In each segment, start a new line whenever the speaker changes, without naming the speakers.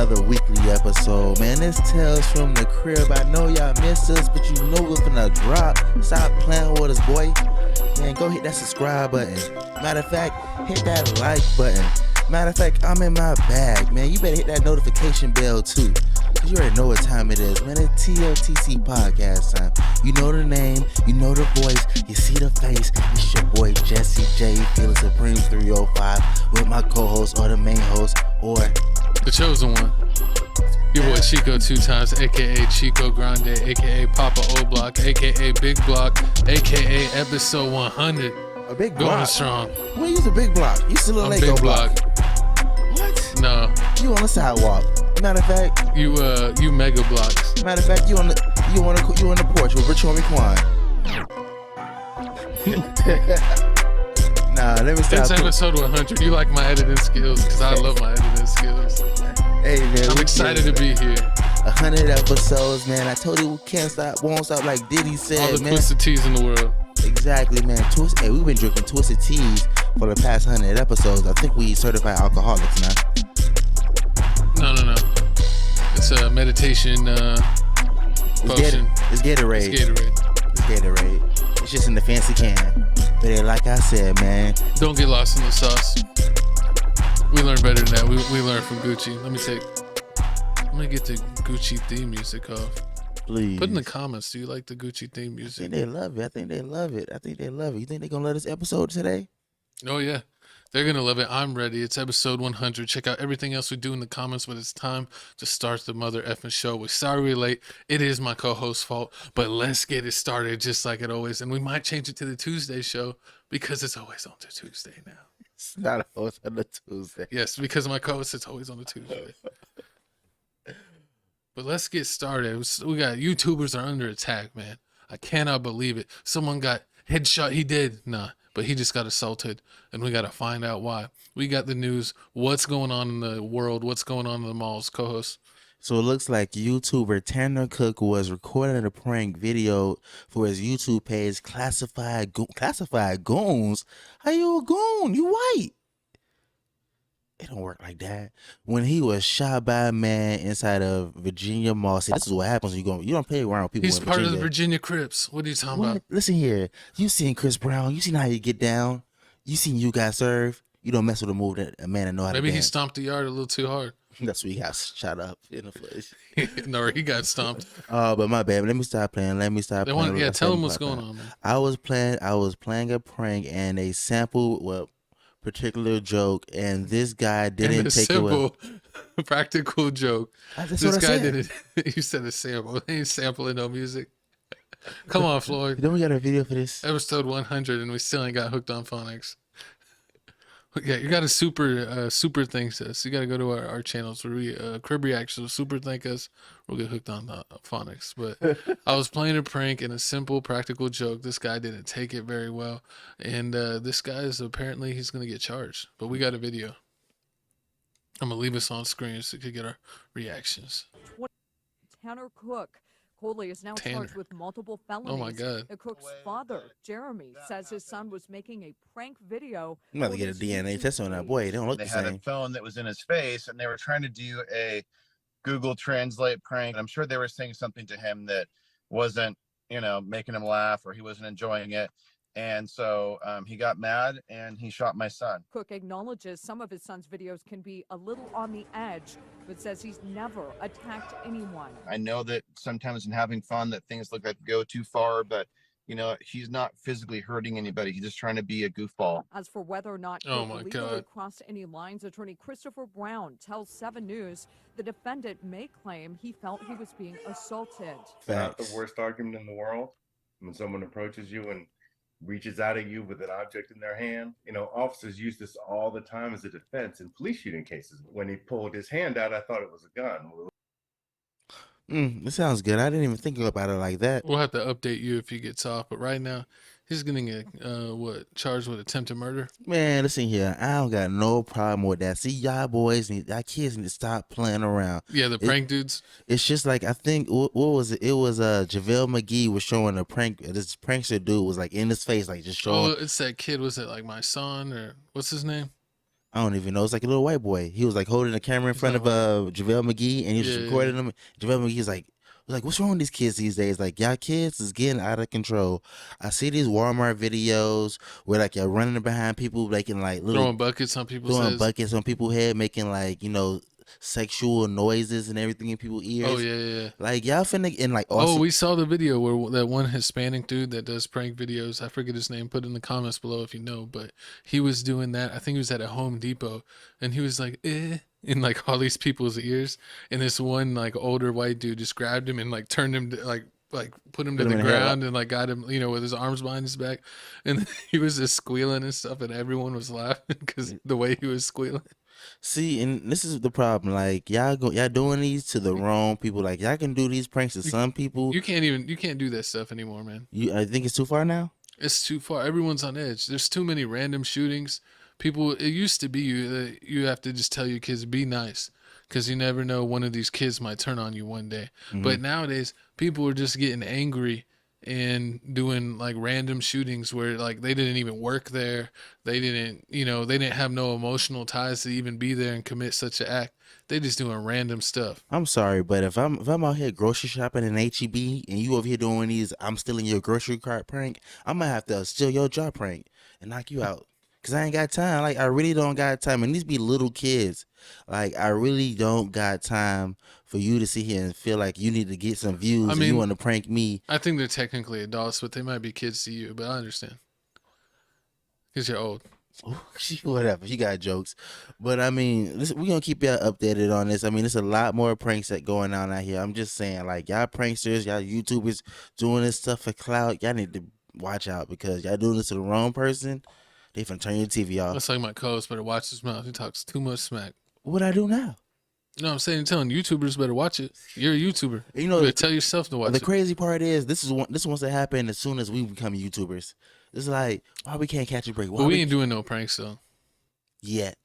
another weekly episode, man. This Tales from the Crib. I know y'all missed us, but you know we're finna drop. Stop playing with us, boy. Man, go hit that subscribe button. Matter of fact, hit that like button. Matter of fact, I'm in my bag, man. You better hit that notification bell too, cause you already know what time it is, man. It's TFTC podcast time. You know the name, you know the voice, you see the face. It's your boy Jesse J, Feeling Supreme 305, with my co-host or the main host or
the chosen one. Your boy Chico 2 times, aka Chico Grande, aka Papa O Block, aka Big Block, aka episode 100.
a big
Going
block.
strong.
We use a big block. You still a
I'm
Lego
Big
block.
Block. No,
You on the sidewalk. Matter of fact,
you mega blocks.
matter of fact, you on the porch with Rich Homie Quan. Nah, let me stop.
It's episode 100. You like my editing skills, because I love my editing skills.
Hey man,
I'm excited to be here.
100 episodes, man. I told you we can't stop, won't stop, like Diddy
All
said,
the
man.
twisted teas in the world.
Exactly, man. Hey, we've been drinking Twisted Teas for the past 100 episodes. I think we certified alcoholics now.
No. It's a meditation potion.
It's Gatorade.
It's Gatorade.
It's Gatorade. It's just in the fancy can. But like I said, man.
Don't get lost in the sauce. We learn better than that. We learn from Gucci. Let me get the Gucci theme music off.
Please.
Put in the comments, do you like the Gucci theme
I
music?
think they love it. I think they love it. You think they're going to love this episode today?
Oh, yeah. They're going to love it. I'm ready. It's episode 100. Check out everything else we do in the comments, but it's time to start the mother effing show. We're sorry we're late. It is my co-host's fault, but let's get it started just like it always. And we might change it to the Tuesday show because it's always on the Tuesday now.
It's not always on the Tuesday.
Yes, because my co-host, it's always on the Tuesday. But let's get started. We got YouTubers are under attack, man. I cannot believe it. Someone got headshot. He did. Nah, but he just got assaulted, and we got to find out why. We got the news. What's going on in the world? What's going on in the malls, co-host?
So it looks like YouTuber Tanner Cook was recording a prank video for his YouTube page, Classified Goons. How you a goon? You white. It don't work like that. When he was shot by a man inside of Virginia Mall. See, this is what happens when you don't play around with people.
He's
in
part
Virginia.
of the Virginia Crips. What are you talking about?
Listen here. You seen Chris Brown. You seen how you get down. You seen You Got Served. You don't mess with a move that a man that know how
Maybe
to
he
dance.
stomped the yard a little too hard.
That's why he got shot up in the flesh.
No, he got stomped.
But my bad. Let me stop playing.
Tell him what's going on, man.
I was playing a prank and they sampled particular joke, and this guy didn't take it well.
Practical joke.
That's
This
what I
guy
said.
didn't. You said a sample. He ain't sampling no music. Come on, Floyd.
Then we got a video for this.
Episode 100, and we still ain't got hooked on phonics. Yeah, you got to super thank us. You got to go to our channels where we crib reactions, super thank us. We'll get hooked on phonics. But I was playing a prank and a simple practical joke. This guy didn't take it very well, and this guy is apparently he's gonna get charged. But we got a video. I'm gonna leave us on screen so you can get our reactions.
Tanner Cook. Coley is now charged with multiple felonies.
Oh my God.
The Cook's father, Jeremy, says his son was making a prank video.
I'm about to get a DNA test on that boy. They don't look
They
the
had
same.
a phone that was in his face, and they were trying to do a Google Translate prank. I'm sure they were saying something to him that wasn't, making him laugh, or he wasn't enjoying it. And so he got mad and he shot my son.
Cook acknowledges some of his son's videos can be a little on the edge, but says he's never attacked anyone.
I know that sometimes in having fun that things look like go too far, but he's not physically hurting anybody. He's just trying to be a goofball.
As for whether or not
Oh
Cook
my
legally
God.
crossed any lines, attorney Christopher Brown tells 7 News the defendant may claim he felt he was being assaulted.
Not the
Facts.
worst argument in the world when someone approaches you and reaches out at you with an object in their hand. Officers use this all the time as a defense in police shooting cases. When he pulled his hand out, I thought it was a gun.
This sounds good. I didn't even think about it like that.
We'll have to update you if he gets off. But right now, he's gonna get charged with attempted murder.
Man, listen here. I don't got no problem with that. See, y'all kids need to stop playing around.
Yeah, the prank dudes.
It's just like, I think, what was it? It was JaVale McGee was showing a prank. This prankster dude was like in his face, like just
Oh,
showing.
it's that kid. Was it like my son or what's his name?
I don't even know. It's like a little white boy. He was like holding the camera in front of JaVale McGee, and he was just recording him. JaVale McGee was like, "What's wrong with these kids these days? Like, y'all kids is getting out of control. I see these Walmart videos where like you're running behind people, making like little
throwing buckets on people's
head, making like sexual noises and everything in people's ears.
Oh yeah.
Like y'all finna and like
also, we saw the video where that one Hispanic dude that does prank videos, I forget his name, put it in the comments below if you know, but he was doing that. I think he was at a Home Depot and he was like, in like all these people's ears, and this one like older white dude just grabbed him and like turned him to, like put him to the ground and like got him, with his arms behind his back, and he was just squealing and stuff, and everyone was laughing because the way he was squealing.
See, and this is the problem. Like y'all doing these to the wrong people. Like y'all can do these pranks to some people.
You can't do that stuff anymore, man.
I think it's too far now.
It's too far. Everyone's on edge. There's too many random shootings. People. It used to be you have to just tell your kids be nice, because you never know, one of these kids might turn on you one day. Mm-hmm. But nowadays, people are just getting angry and doing like random shootings where like they didn't even work there. They didn't, they didn't have no emotional ties to even be there and commit such an act. They just doing random stuff.
I'm sorry, but if I'm out here grocery shopping in HEB and you over here doing these I'm stealing your grocery cart prank, I might have to steal your jaw prank and knock you out. Cause I ain't got time. Like I really don't got time. And these be little kids. Like I really don't got time for you to sit here and feel like you need to get some views. I mean, and you want to prank me.
I think they're technically adults, but they might be kids to you. But I understand. Cause you're old.
Whatever. You got jokes. But I mean, we're gonna keep y'all updated on this. I mean, there's a lot more pranks that going on out here. I'm just saying, like y'all pranksters, y'all YouTubers doing this stuff for clout. Y'all need to watch out because y'all doing this to the wrong person. They finna turn your TV off.
That's like my co-host better watch his mouth. He talks too much smack.
What I do now?
No, I'm saying, telling YouTubers better watch it. You're a YouTuber. You better tell yourself to watch it.
The crazy part is this wants to happen as soon as we become YouTubers. It's like, why we can't catch a break?
But we ain't doing no pranks though.
Yet.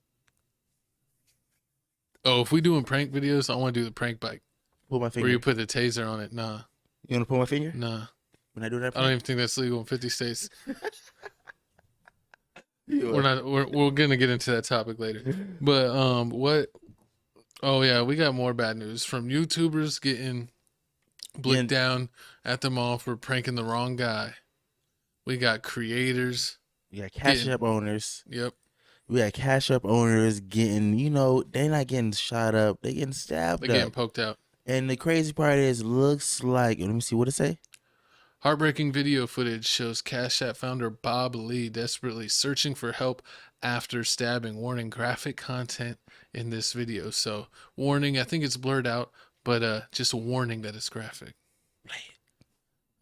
Oh, if we doing prank videos, I want to do the prank bike.
Pull my finger.
Where you put the taser on it. Nah.
You want to pull my finger?
Nah.
When I do that prank?
I don't even think that's legal in 50 states. We're gonna get into that topic later. But what? Oh yeah, we got more bad news from YouTubers getting blicked down at the mall for pranking the wrong guy. We got creators.
We got Cash App owners.
Yep.
We got Cash App owners getting, they're not getting shot up. They're getting stabbed up.
They're getting poked out.
And the crazy part is, looks like, let me see what it say.
Heartbreaking video footage shows Cash App founder Bob Lee desperately searching for help after stabbing. Warning, graphic content in this video. So, warning, I think it's blurred out, but just a warning that it's graphic.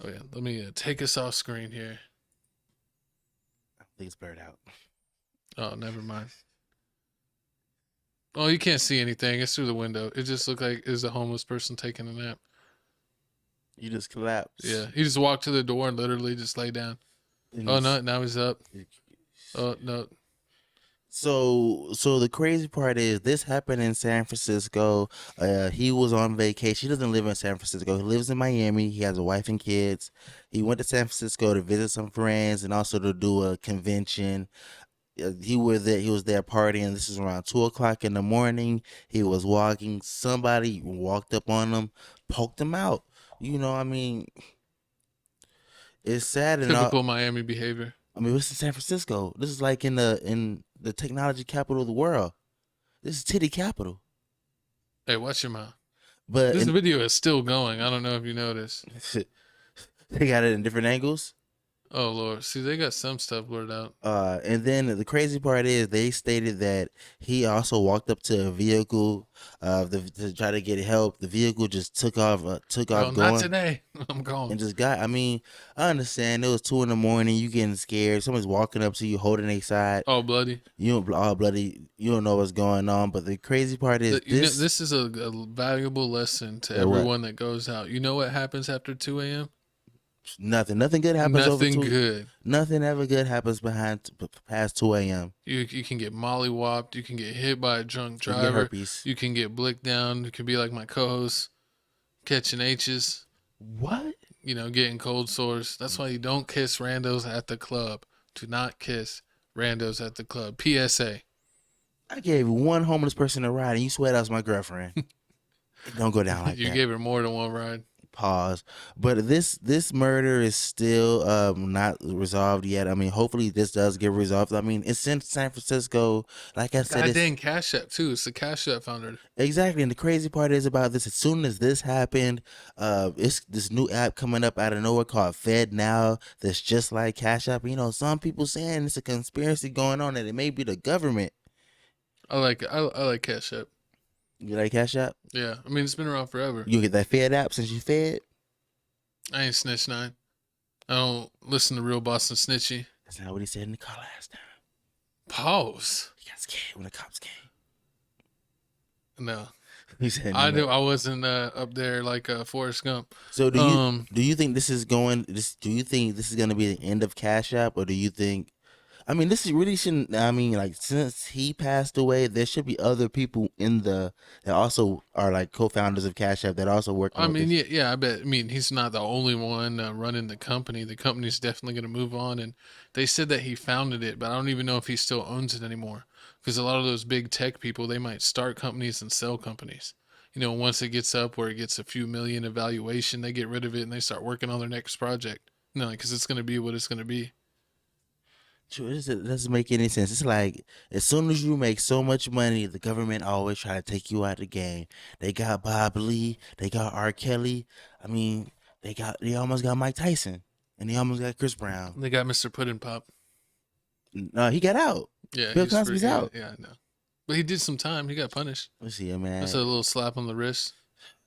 Oh yeah, let me take us off screen here.
I think it's blurred out.
Oh, never mind. Oh, you can't see anything. It's through the window. It just looked like it was a homeless person taking a nap.
You just collapsed.
Yeah, he just walked to the door and literally just lay down. Oh no, now he's up. Oh no.
So the crazy part is this happened in San Francisco. He was on vacation. He doesn't live in San Francisco. He lives in Miami. He has a wife and kids. He went to San Francisco to visit some friends and also to do a convention. He was there partying. This is around 2:00 in the morning. He was walking. Somebody walked up on him, poked him out. I mean, it's sad and
typical Miami behavior.
I mean, this is San Francisco. This is like in the technology capital of the world. This is titty capital.
Hey, watch your mouth.
But
this video is still going. I don't know if you noticed.
They got it in different angles.
Oh Lord, see, they got some stuff blurred out.
And then the crazy part is they stated that he also walked up to a vehicle, to try to get help. The vehicle just took off. Going.
Not today. I'm gone.
And just got. I mean, I understand. It was 2 a.m. You getting scared. Someone's walking up to you, holding their side.
All bloody.
All bloody. You don't know what's going on. But the crazy part is
this is a valuable lesson to everyone that goes out. You know what happens after 2 a.m.?
Nothing good happens.
Nothing good.
Nothing ever good happens past 2 a.m.
You can get mollywopped. You can get hit by a drunk driver. You can get blicked down. You can be like my co-host, catching H's.
What?
Getting cold sores. That's why you don't kiss randos at the club. Do not kiss randos at the club. PSA.
I gave one homeless person a ride, and you swear that was my girlfriend. It don't go down like
You
that.
gave her more than one ride.
Pause. But this murder is still not resolved yet. I mean, hopefully this does get resolved. I mean, it's in San Francisco. Like I said,
God
it's,
dang, Cash App too. It's the Cash App founder.
exactly. And the crazy part is about this. As soon as this happened, it's this new app coming up out of nowhere called Fed Now. That's just like Cash App. You know, some people saying it's a conspiracy going on, and it may be the government.
I like Cash App.
You like Cash App?
Yeah, I mean it's been around forever.
You get that Fed app since you Fed?
I ain't snitch nine. I don't listen to Real Boston Snitchy.
That's not what he said in the car last time.
Pause.
He got scared when the cops came.
No,
He said,
I
no.
knew I wasn't up there like Forrest Gump.
So do you think this is going? Do you think this is going to be the end of Cash App, or do you think? I mean, this is really shouldn't. I mean, like since he passed away, there should be other people that also are like co-founders of Cash App that also work.
I mean, yeah, I bet. I mean, he's not the only one running the company. The company's definitely going to move on, and they said that he founded it, but I don't even know if he still owns it anymore. Because a lot of those big tech people, they might start companies and sell companies. You know, once it gets up where it gets a few million evaluation, they get rid of it and they start working on their next project. No, because it's going to be what it's going to be.
True, it doesn't make any sense. It's like as soon as you make so much money, the government always try to take you out of the game. They got Bob Lee, they got R. Kelly. I mean, they almost got Mike Tyson, and they almost got Chris Brown.
They got Mr. Puddin' Pop.
No, he got out.
Yeah,
Bill
he's
Cosby's
free.
out.
Yeah, I know. But he did some time. He got punished.
Let's see, man.
That's a little slap on the wrist,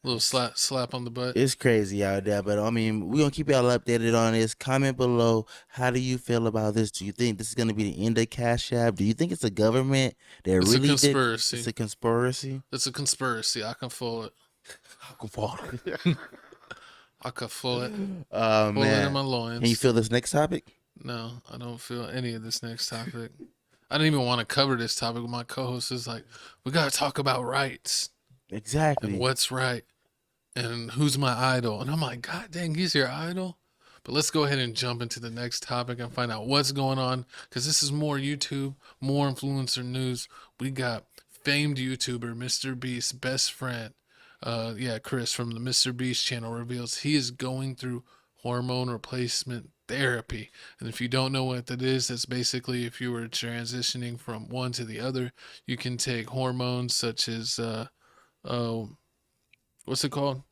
a little slap on the butt.
It's crazy out there, but I mean, we're gonna keep y'all updated on this. Comment below. How do you feel about this? Do you think this is gonna be the end of Cash App? Do you think it's a government that
It's
really
a conspiracy.
It's a conspiracy.
It's a conspiracy. I can fool it.
I can fall.
I can fool it.
Oh
Pull it in
man,
my loins.
can you feel this next topic?
No, I don't feel any of this next topic. I didn't even want to cover this topic. My co-host is like, we got to talk about rights
Exactly.
and what's right and who's my idol. And I'm like, God dang, he's your idol? But let's go ahead and jump into the next topic and find out what's going on, because this is more YouTube, more influencer news. We got famed YouTuber MrBeast's best friend, Chris from the MrBeast channel reveals he is going through hormone replacement therapy. And if you don't know what that is, that's basically if you were transitioning from one to the other, you can take hormones such as what's it called?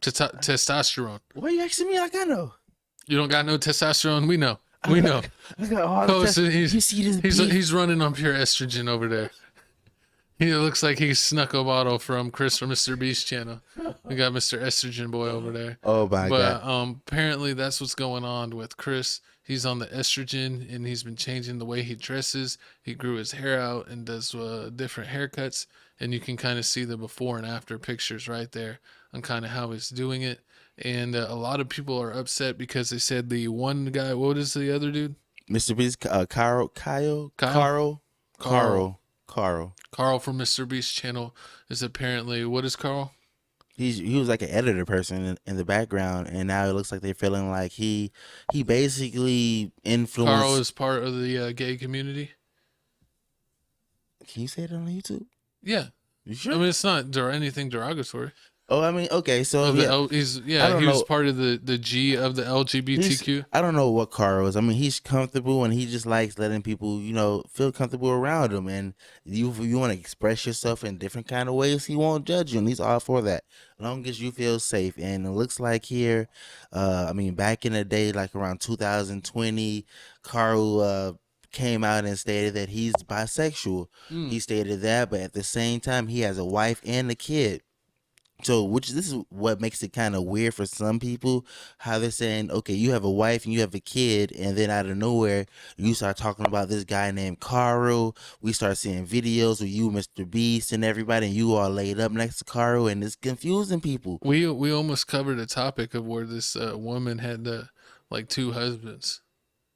Testosterone.
Why are you asking me like I know?
You don't got no testosterone? We know. We know.
I got all the
So
you see this beef?
he's running on pure estrogen over there. He looks like he snuck a bottle from Chris from MrBeast channel. We got Mr. Estrogen Boy over there.
Oh my god.
But apparently that's what's going on with Chris. He's on the estrogen and he's been changing the way he dresses. He grew his hair out and does different haircuts. And you can kind of see the before and after pictures right there on kind of how he's doing it. And a lot of people are upset because they said the one guy, what is the other dude?
MrBeast,
Carl from MrBeast channel is apparently, what is Carl?
He was like an editor person in the background, and now it looks like they're feeling like he basically influenced.
Carl is part of the gay community.
Can you say that on YouTube?
Yeah.
You sure?
I mean, it's not anything derogatory.
Oh, I mean, okay, so
He
I don't
was
know.
part of the G of the LGBTQ.
I don't know what Carl is. I mean, he's comfortable and he just likes letting people, feel comfortable around him. And you want to express yourself in different kind of ways, he won't judge you, and he's all for that, as long as you feel safe. And it looks like here, back in the day, like around 2020, Carl came out and stated that he's bisexual. He stated that, but at the same time, he has a wife and a kid. So, this is what makes it kind of weird for some people, how they're saying, okay, you have a wife and you have a kid, and then out of nowhere, you start talking about this guy named Carl. We start seeing videos with you, MrBeast, and everybody, and you all laid up next to Carl, and it's confusing people.
We almost covered a topic of where this woman had like two husbands.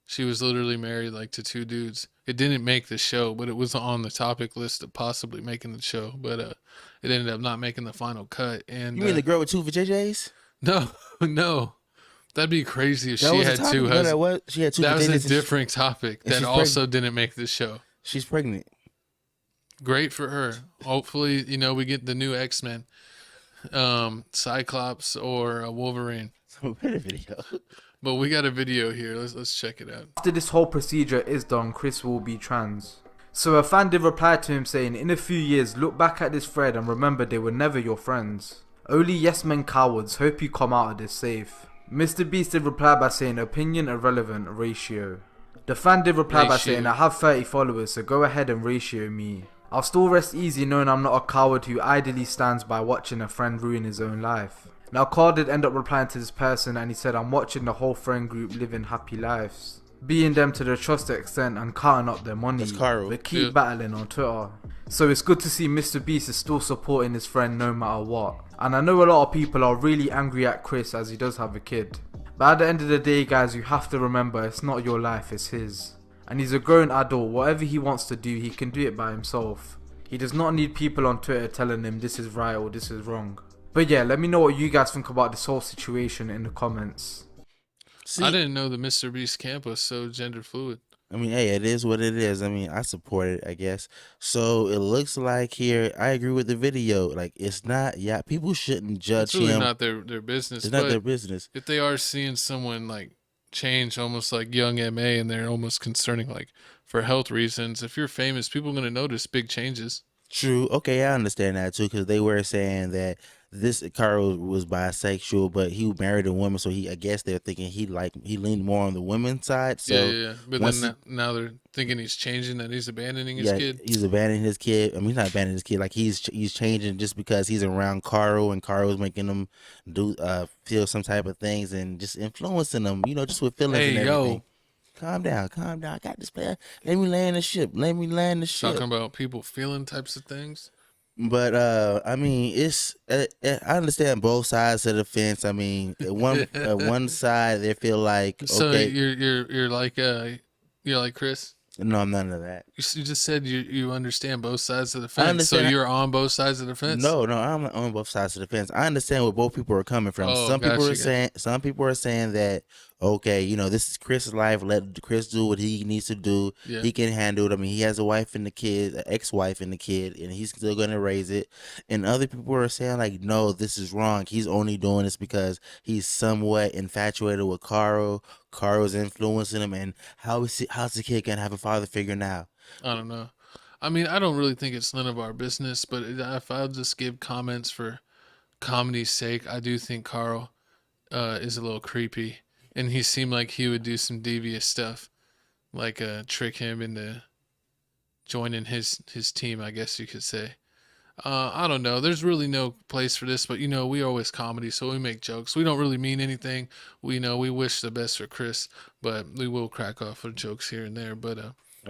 She was literally married like to two dudes. It didn't make the show, but it was on the topic list of possibly making the show. But it ended up not making the final cut. And
You mean the girl with two vajayjays?
No, that'd be crazy if
That
she
was a
had
topic?
two
No,
husbands.
that was, she had two
That was
vajayjays
a
and
different topic
and
that
she's
also didn't make the show.
she's pregnant.
great for her. Hopefully, we get the new X-Men, Cyclops or Wolverine.
So wait a video.
But we got a video here. Let's check it out.
After this whole procedure is done, Chris will be trans. So a fan did reply to him saying, in a few years, look back at this thread and remember they were never your friends. Only yes men cowards, hope you come out of this safe. MrBeast did reply by saying, opinion irrelevant, ratio. The fan did reply by saying, I have 30 followers, so go ahead and ratio me. I'll still rest easy knowing I'm not a coward who idly stands by watching a friend ruin his own life. Now Carl did end up replying to this person and he said, I'm watching the whole friend group living happy lives, being them to the trust extent and cutting up their money, but keep battling on Twitter. So it's good to see MrBeast is still supporting his friend no matter what. And I know a lot of people are really angry at Chris as he does have a kid. But at the end of the day guys, you have to remember it's not your life, it's his. And he's a grown adult, whatever he wants to do he can do it by himself. He does not need people on Twitter telling him this is right or this is wrong. But yeah, let me know what you guys think about this whole situation in the comments.
See, I didn't know the MrBeast camp was so gender fluid.
I mean, hey, it is what it is. I mean, I support it, I guess. So it looks like here, I agree with the video. Like, it's not, people shouldn't judge
it's really
him.
Not their business.
It's not their business.
If they are seeing someone like change, almost like young MA, and they're almost concerning, like for health reasons, if you're famous, people are going to notice big changes.
True. Okay, I understand that too, because they were saying that this Carl was bisexual, but he married a woman, so I guess they're thinking he leaned more on the women's side. So
yeah. But then now they're thinking he's changing, that he's abandoning his kid.
He's abandoning his kid. I mean, he's not abandoning his kid. Like he's changing just because he's around Carl, and Carl's making him do feel some type of things and just influencing them. Just with feelings and everything. Calm down. I got this player. Let me land the ship.
Talking about people feeling types of things.
But I mean, I understand both sides of the fence. I mean, one side they feel like
so
okay,
you're like Chris.
No, I'm none of that.
You just said you understand both sides of the fence. So you're on both sides of the fence.
No, I'm not on both sides of the fence. I understand where both people are coming from. Some people are saying that okay, this is Chris' life. Let Chris do what he needs to do. Yeah. He can handle it. I mean, he has a wife and a kid, an ex-wife and a kid, and he's still going to raise it. And other people are saying like, no, this is wrong. He's only doing this because he's somewhat infatuated with Carl. Carl's influencing him, and how's the kid gonna have a father figure now?
I don't know. I mean, I don't really think it's none of our business, but if I'll just give comments for comedy's sake, I do think Carl is a little creepy, and he seemed like he would do some devious stuff, like trick him into joining his team, I guess you could say. I don't know. There's really no place for this, but we always comedy, so we make jokes. We don't really mean anything. We wish the best for Chris, but we will crack off with jokes here and there. But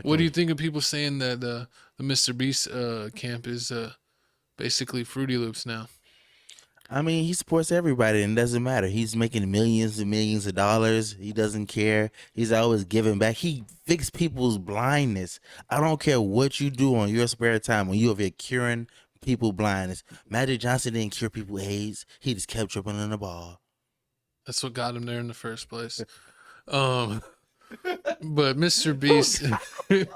what do you think of people saying that the MrBeast camp is basically Fruity Loops now?
I mean, he supports everybody, and it doesn't matter. He's making millions and millions of dollars. He doesn't care. He's always giving back. He fixed people's blindness. I don't care what you do on your spare time when you are curing people blindness. Magic Johnson didn't cure people AIDS. He just kept tripping on the ball.
That's what got him there in the first place. But MrBeast,
you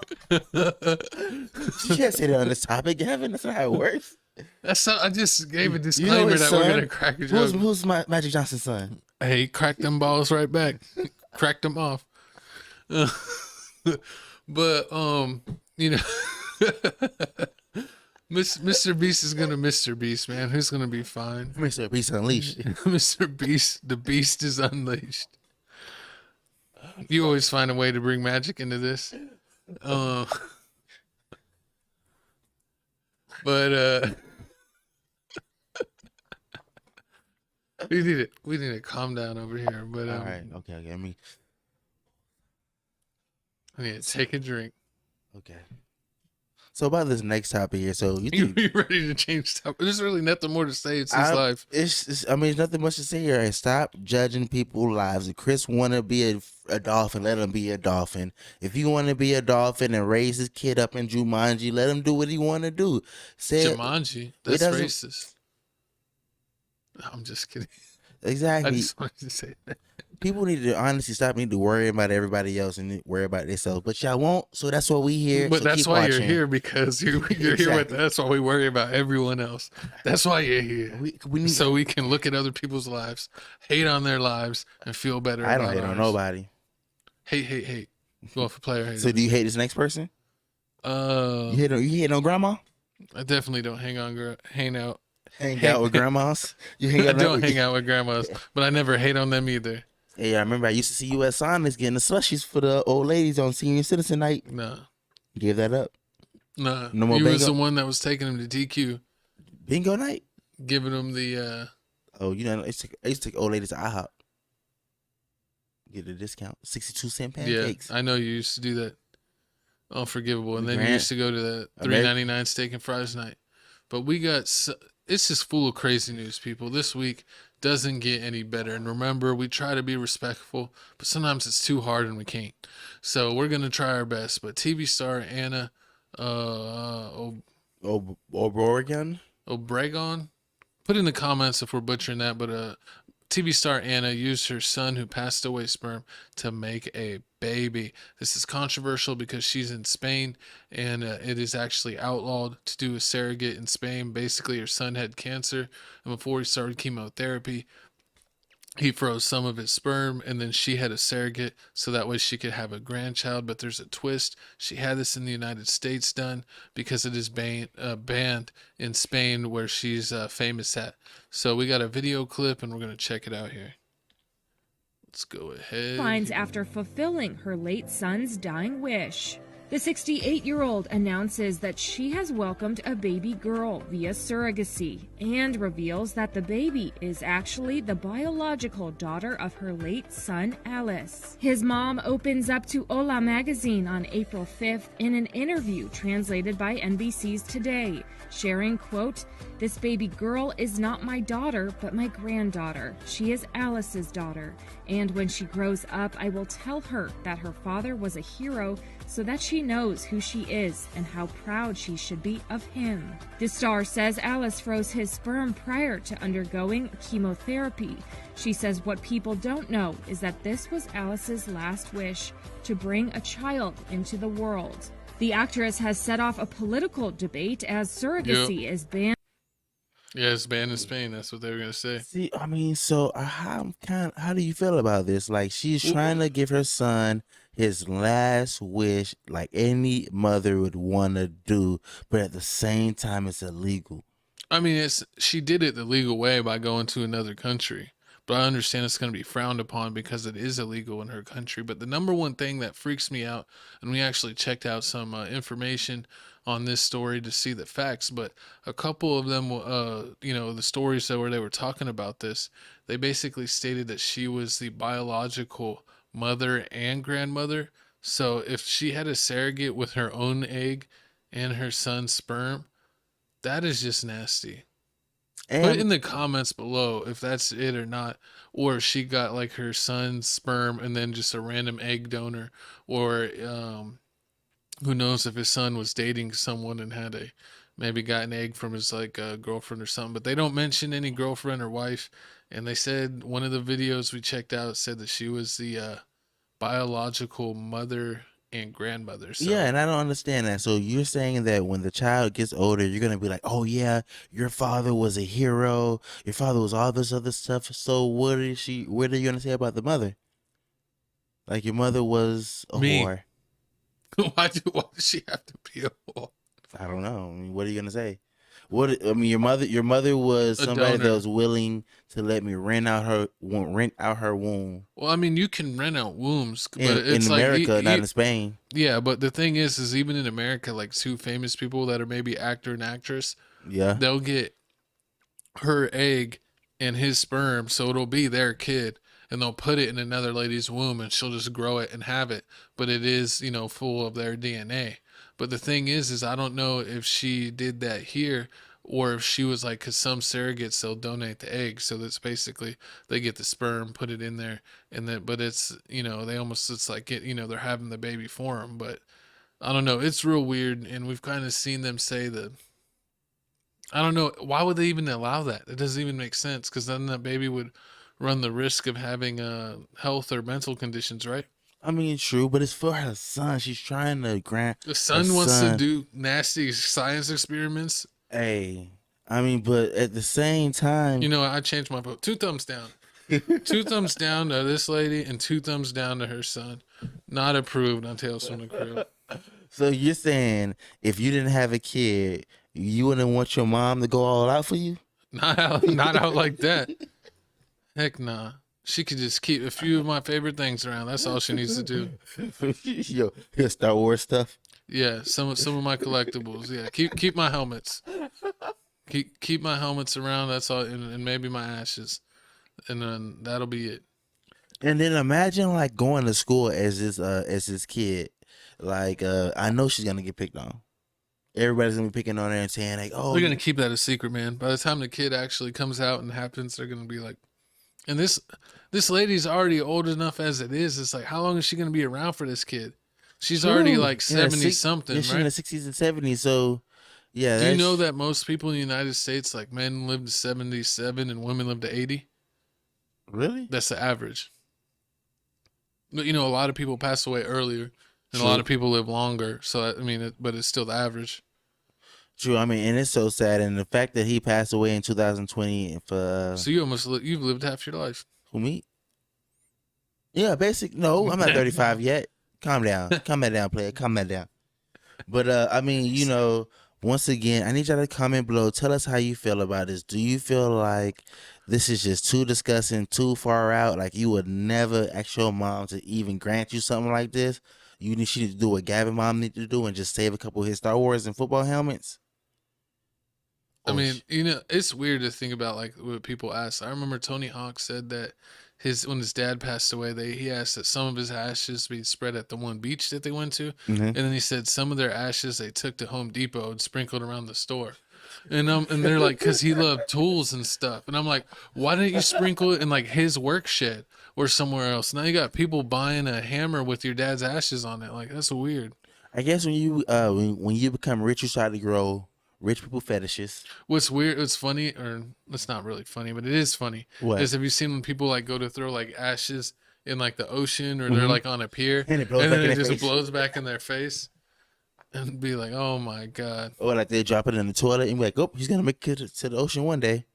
can't say that on this topic, Gavin. That's not how it works.
That's not, I just gave a disclaimer that we're gonna crack a joke.
Who's Magic Johnson's son?
Hey, cracked them balls right back. Cracked them off. But MrBeast is gonna MrBeast, man. Who's gonna be fine?
MrBeast unleashed.
MrBeast, the beast is unleashed. You always find a way to bring magic into this. But we need to calm down over here. But
all right, okay. I mean,
I need to take a drink.
Okay. So about this next topic here, so
you ready to change topic? There's really nothing more to say. It's his life.
I mean, there's nothing much to say here. And stop judging people's lives. If Chris want to be a dolphin, let him be a dolphin. If you want to be a dolphin and raise his kid up in Jumanji, let him do what he want to do.
Jumanji? That's racist. No, I'm just kidding.
Exactly.
I just wanted to say that.
People need to honestly stop need to worry about everybody else and worry about themselves. But y'all won't, so that's why we here.
But
So
that's
keep
why
watching.
you're here, because you're here with
Exactly.
us while we worry about everyone else. That's why you're here.
We need.
So we can look at other people's lives, hate on their lives, and feel better
I don't
about
hate on
ours.
nobody.
Hate. Go for player hate.
So do you hate this next person? You hate on grandma?
I definitely don't hang out.
Hang out with grandmas? You hang
I
out
don't hang out with grandmas, but I never hate on them either.
Hey, I remember I used to see you at Sonics getting the slushies for the old ladies on Senior Citizen Night.
Nah.
Gave that up.
Nah.
No more
You was
bingo?
the one that was taking them to DQ,
Bingo night?
giving them the
Oh, you know, I used to take old ladies to IHOP. Get a discount. 62-cent pancakes.
yeah. I know you used to do that. Unforgivable. And then you
Grant-
used to go to the $3.99 steak and fries night. But we got it's just full of crazy news, people. This week doesn't get any better. And remember, we try to be respectful, but sometimes it's too hard and we can't. So we're gonna try our best. But TV star Anna
Oregon?
Obregon, put in the comments if we're butchering that, but TV star Anna used her son who passed away sperm to make a baby. This is controversial because she's in Spain, and it is actually outlawed to do a surrogate in Spain. Basically, her son had cancer, and before he started chemotherapy, he froze some of his sperm, and then she had a surrogate so that way she could have a grandchild. But there's a twist. She had this in the United States done because it is banned in Spain, where she's famous at. So we got a video clip, and we're going to check it out here. Let's go ahead.
Finds after fulfilling her late son's dying wish. The 68-year-old announces that she has welcomed a baby girl via surrogacy and reveals that the baby is actually the biological daughter of her late son, Alice. His mom opens up to Hola magazine on April 5th in an interview translated by NBC's Today, sharing, quote, "This baby girl is not my daughter, but my granddaughter. She is Alice's daughter. And when she grows up, I will tell her that her father was a hero so that she knows who she is and how proud she should be of him." The star says Alice froze his sperm prior to undergoing chemotherapy. She says what people don't know is that this was Alice's last wish, to bring a child into the world. The actress has set off a political debate as surrogacy is banned.
Yeah, it's banned in Spain. That's what they were going to say.
See, I mean, so how do you feel about this? Like, she's trying to give her son his last wish, like any mother would want to do, but at the same time, it's illegal.
I mean, she did it the legal way by going to another country. But I understand it's going to be frowned upon because it is illegal in her country. But the number one thing that freaks me out, and we actually checked out some information on this story to see the facts, but a couple of them, the stories where they were talking about this, they basically stated that she was the biological mother and grandmother. So if she had a surrogate with her own egg and her son's sperm, that is just nasty.
And
Put in the comments below if that's it or not, or if she got like her son's sperm and then just a random egg donor, or who knows if his son was dating someone and had maybe got an egg from his girlfriend or something. But they don't mention any girlfriend or wife, and they said one of the videos we checked out said that she was the biological mother and grandmother. So.
yeah, and I don't understand that. So you're saying that when the child gets older, you're gonna be like, "Oh yeah, your father was a hero. Your father was all this other stuff." So what are you gonna say about the mother? Like, your mother was a whore.
Why does she have to be a whore?
I don't know. I mean, what are you gonna say? Your mother was
A
somebody
donor.
that was willing to let me rent out her womb.
Well, I mean, you can rent out wombs, but
In
it's like
America, not in Spain.
Yeah, but the thing is even in America, like two famous people that are maybe actor and actress,
Yeah.
they'll get her egg and his sperm, so it'll be their kid, and they'll put it in another lady's womb, and she'll just grow it and have it. But it is, full of their DNA. But the thing is I don't know if she did that here, or if she was like, because some surrogates, they'll donate the egg, so that's basically they get the sperm, put it in there, and then but it's they almost, it's like they're having the baby for them. But I don't know, it's real weird, and we've kind of seen them say that. I don't know, why would they even allow that? It doesn't even make sense, because then that baby would run the risk of having health or mental conditions, right?
I mean, true, but it's for her son. She's trying to grant
The son wants to do nasty science experiments.
Hey, I mean, but at the same time,
You know, I changed my vote. 2 thumbs down. 2 thumbs down to this lady and 2 thumbs down to her son. Not approved on Tales from the Crib.
so you're saying if you didn't have a kid, you wouldn't want your mom to go all out for you?
Not out like that. Heck nah. She could just keep a few of my favorite things around. That's all she needs to do.
Yo, here's Star Wars stuff.
Yeah, some of my collectibles. Yeah, keep my helmets. Keep my helmets around. That's all, and maybe my ashes, and then that'll be it.
And then imagine like going to school as this kid. Like I know she's gonna get picked on. Everybody's gonna be picking on her and saying like, "Oh,
They're gonna keep that a secret, man." By the time the kid actually comes out and happens, they're gonna be like, and this lady's already old enough as it is. It's like, how long is she gonna be around for this kid? She's already like 70 something,
yeah, she's
right?
in the 60s and 70s. So, yeah.
Do you know that most people in the United States, like men live to 77 and women live to 80?
Really?
That's the average. But you know, a lot of people pass away earlier, and
True.
a lot of people live longer. So I mean, but it's still the average.
True. I mean, and it's so sad, and the fact that he passed away in 2020 for
So you've lived half your life.
who, me? Yeah, no, I'm not 35 yet. Calm down, player. Calm that down. But I mean, you know, once again, I need y'all to comment below. Tell us how you feel about this. Do you feel like this is just too disgusting, too far out? Like you would never ask your mom to even grant you something like this? She need to do what Gavin mom need to do and just save a couple of his Star Wars and football helmets?
I mean, you know, it's weird to think about like what people ask. I remember Tony Hawk said that when his dad passed away, he asked that some of his ashes be spread at the one beach that they went to, and then he said some of their ashes they took to Home Depot and sprinkled around the store. And they're like, because he loved tools and stuff. And I'm like, why didn't you sprinkle it in like his work shed or somewhere else? Now you got people buying a hammer with your dad's ashes on it. Like, that's weird.
I guess when you become rich, you start to grow rich people fetishes.
What's weird, it's funny, or it's not really funny, but it is funny.
What?
Is have you seen when people like go to throw like ashes in like the ocean, or they're like on a pier,
And it blows
and
back
then
in
it
their
just
face.
blows back in their face, and be like, oh my god.
Or like they drop it in the toilet and be like, oh, he's gonna make it to the ocean one day.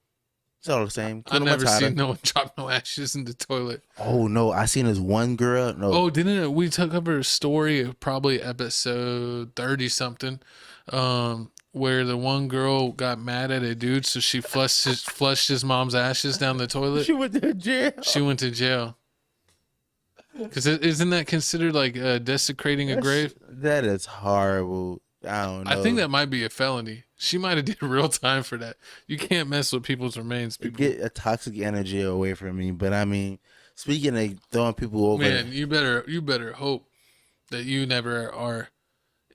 It's all the same.
I've
Hakuna
never
Matata.
seen no one drop no ashes in the toilet.
Oh no, I seen this one girl. No,
Oh, didn't it? We took up her story of probably episode 30 something, where the one girl got mad at a dude, so she flushed his mom's ashes down the toilet.
she went to jail.
She went to jail. Because isn't that considered like desecrating a grave?
That is horrible. I don't know.
I think that might be a felony. She might have did real time for that. You can't mess with people's remains, people.
Get a toxic energy away from me. But I mean, speaking of throwing people over,
Man, you better hope that you never are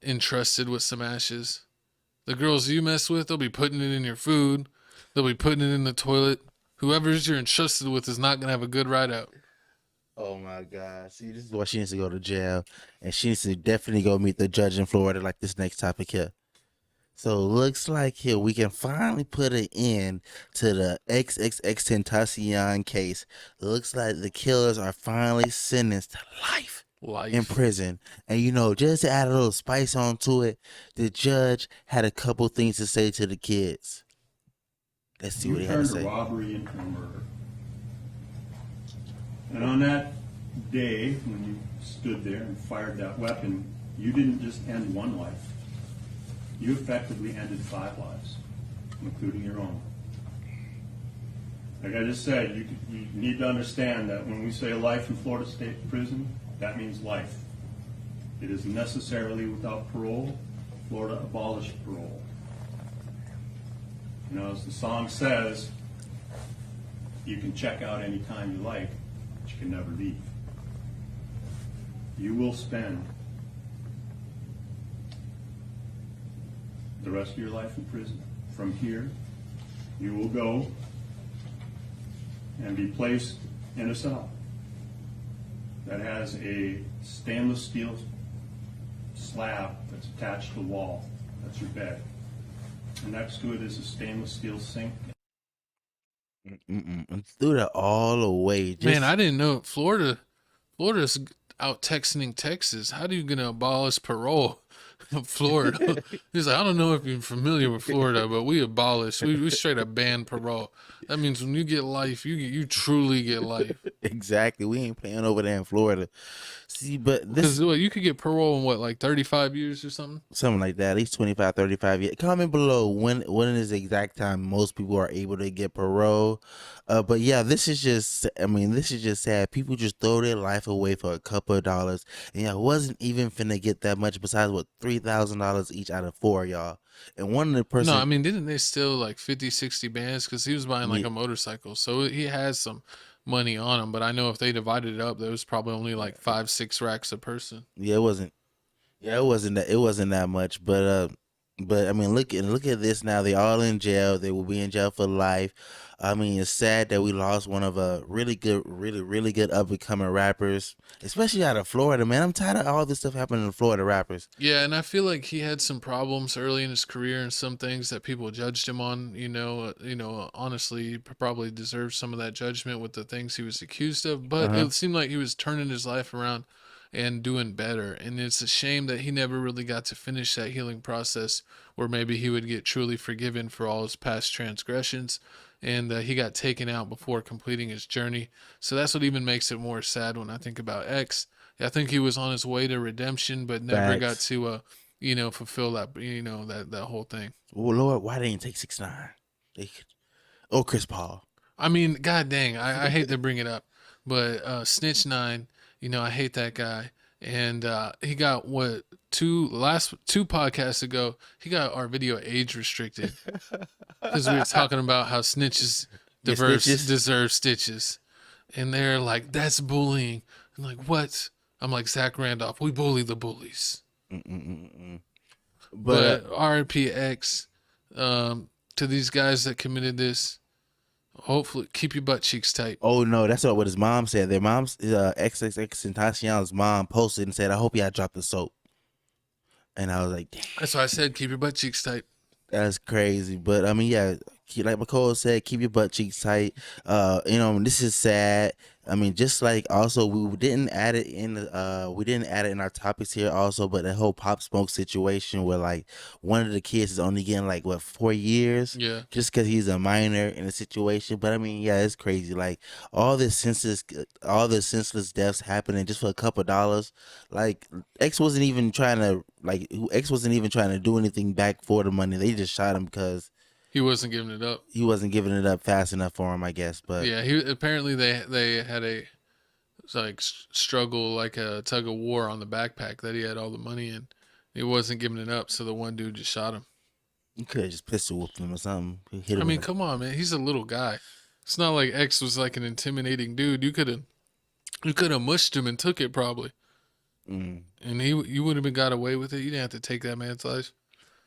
entrusted with some ashes. The girls you mess with, they'll be putting it in your food. They'll be putting it in the toilet. Whoever's you're entrusted with is not gonna have a good ride out.
oh my God. See, this is why she needs to go to jail. And she needs to definitely go meet the judge in Florida like this next topic here. So looks like here we can finally put an end to the XXXTentacion case. Looks like the killers are finally sentenced to life in prison. And you know, just to add a little spice onto it, the judge had a couple things to say to the kids. Let's see what he had to
turned
say.
a robbery into a murder. And on that day, when you stood there and fired that weapon, you didn't just end one life. You effectively ended 5 lives, including your own. Like I just said, you need to understand that when we say life in Florida State Prison, that means life. It is necessarily without parole. Florida abolished parole. You know, as the song says, you can check out anytime you like, but you can never leave. You will spend the rest of your life in prison. From here, you will go and be placed in a cell that has a stainless steel slab that's attached to the wall. That's your bed. And next to it is a stainless steel sink.
Threw that all away.
Man, I didn't know Florida's out texting Texas. How do you gonna abolish parole in Florida? He's like, I don't know if you're familiar with Florida, but we straight up ban parole. That means when you get life, you truly get life.
Exactly. We ain't playing over there in Florida. See, but this
Because you could get parole in what, like 35 years or something?
something like that, at least 25, 35 years. Comment below when is the exact time most people are able to get parole. But yeah, this is just sad. People just throw their life away for a couple of dollars. And y'all wasn't even finna get that much besides what, $3,000 each out of 4 of y'all. And one of the person
No, I mean, didn't they steal like 50, 60 bands? Because he was buying like
Yeah.
a motorcycle. So he has some money on him. But I know if they divided it up, there was probably only like 5, 6 racks a person.
Yeah, it wasn't. Yeah, it wasn't that much, but I mean, look at this now. They all in jail. They will be in jail for life. I mean, it's sad that we lost one of a really good up and coming rappers, especially out of Florida. Man, I'm tired of all this stuff happening to Florida rappers.
Yeah, and I feel like he had some problems early in his career and some things that people judged him on. Honestly, he probably deserved some of that judgment with the things he was accused of. But it seemed like he was turning his life around and doing better. And it's a shame that he never really got to finish that healing process where maybe he would get truly forgiven for all his past transgressions. And he got taken out before completing his journey. So that's what even makes it more sad when I think about X. I think he was on his way to redemption, but never got
Facts.
to, fulfill that, that whole thing.
Oh Lord, why they didn't take 6ix9ine? Or Chris Paul.
I mean, god dang, I hate to bring it up, but Snitch 9, I hate that guy. And he got two podcasts ago, he got our video age restricted because we were talking about how snitches deserve stitches. And they're like, that's bullying. I'm like, what? I'm like, Zach Randolph, we bully the bullies. But RPX, to these guys that committed this, hopefully keep your butt cheeks tight.
Oh no, that's not what his mom said. Their mom's XXXTentacion's mom posted and said, "I hope y'all drop the soap." And I was like, "Damn,
That's why I said keep your butt cheeks tight.
that's crazy." But I mean, yeah, like McCall said, keep your butt cheeks tight. This is sad. I mean, just like also we didn't add it in our topics here also, but the whole Pop Smoke situation where like one of the kids is only getting like 4 years,
Yeah.
just because he's a minor in a situation. But I mean, yeah, it's crazy. Like all this senseless deaths happening just for a couple dollars. Like X wasn't even trying to do anything back for the money. They just shot him because
He wasn't giving it up.
he wasn't giving it up fast enough for him, I guess. But
Yeah, he apparently they had a struggle, like a tug of war on the backpack that he had all the money in. He wasn't giving it up, so the one dude just shot him.
you could have just pistol whipped him or something. Hit him
I mean,
with
come on, man. He's a little guy. It's not like X was like an intimidating dude. You could have mushed him and took it probably, and you would have been got away with it. You didn't have to take that man's life.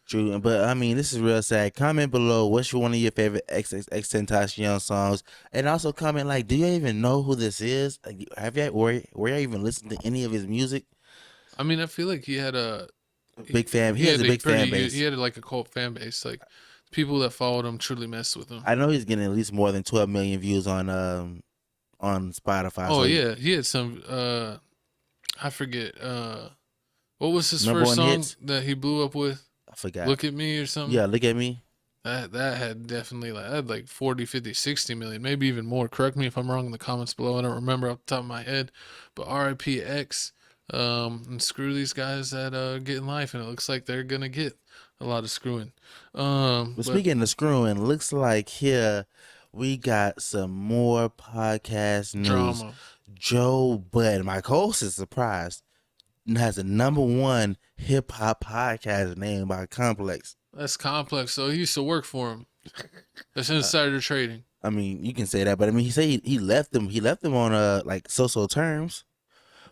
True, but I mean, this is real sad. Comment below what's one of your favorite XXXTentacion songs, and also comment like, do you even know who this is? Like, have you were you even listening to any of his music?
I mean, I feel like he had a
Big fan. He has a big fan base.
He had like a cult fan base. Like people that followed him truly messed with him.
I know he's getting at least more than 12 million views on Spotify.
Oh
so
yeah, he had some. I forget. What was his
Number
first
one
song
hits?
that he blew up with?
I forgot.
Look at Me or something.
Yeah, Look at Me.
That had definitely like 40, 50, 60 million, maybe even more. Correct me if I'm wrong in the comments below. I don't remember off the top of my head. But RIPX, and screw these guys that get in life, and it looks like they're gonna get a lot of screwing.
But speaking of screwing, looks like here we got some more podcast news.
Drama.
Joe Budden, my host is surprised, has a #1 hip hop podcast named by Complex.
That's Complex. So he used to work for him. That's insider trading.
I mean, you can say that, but I mean, he said he left them. He left them on like so terms.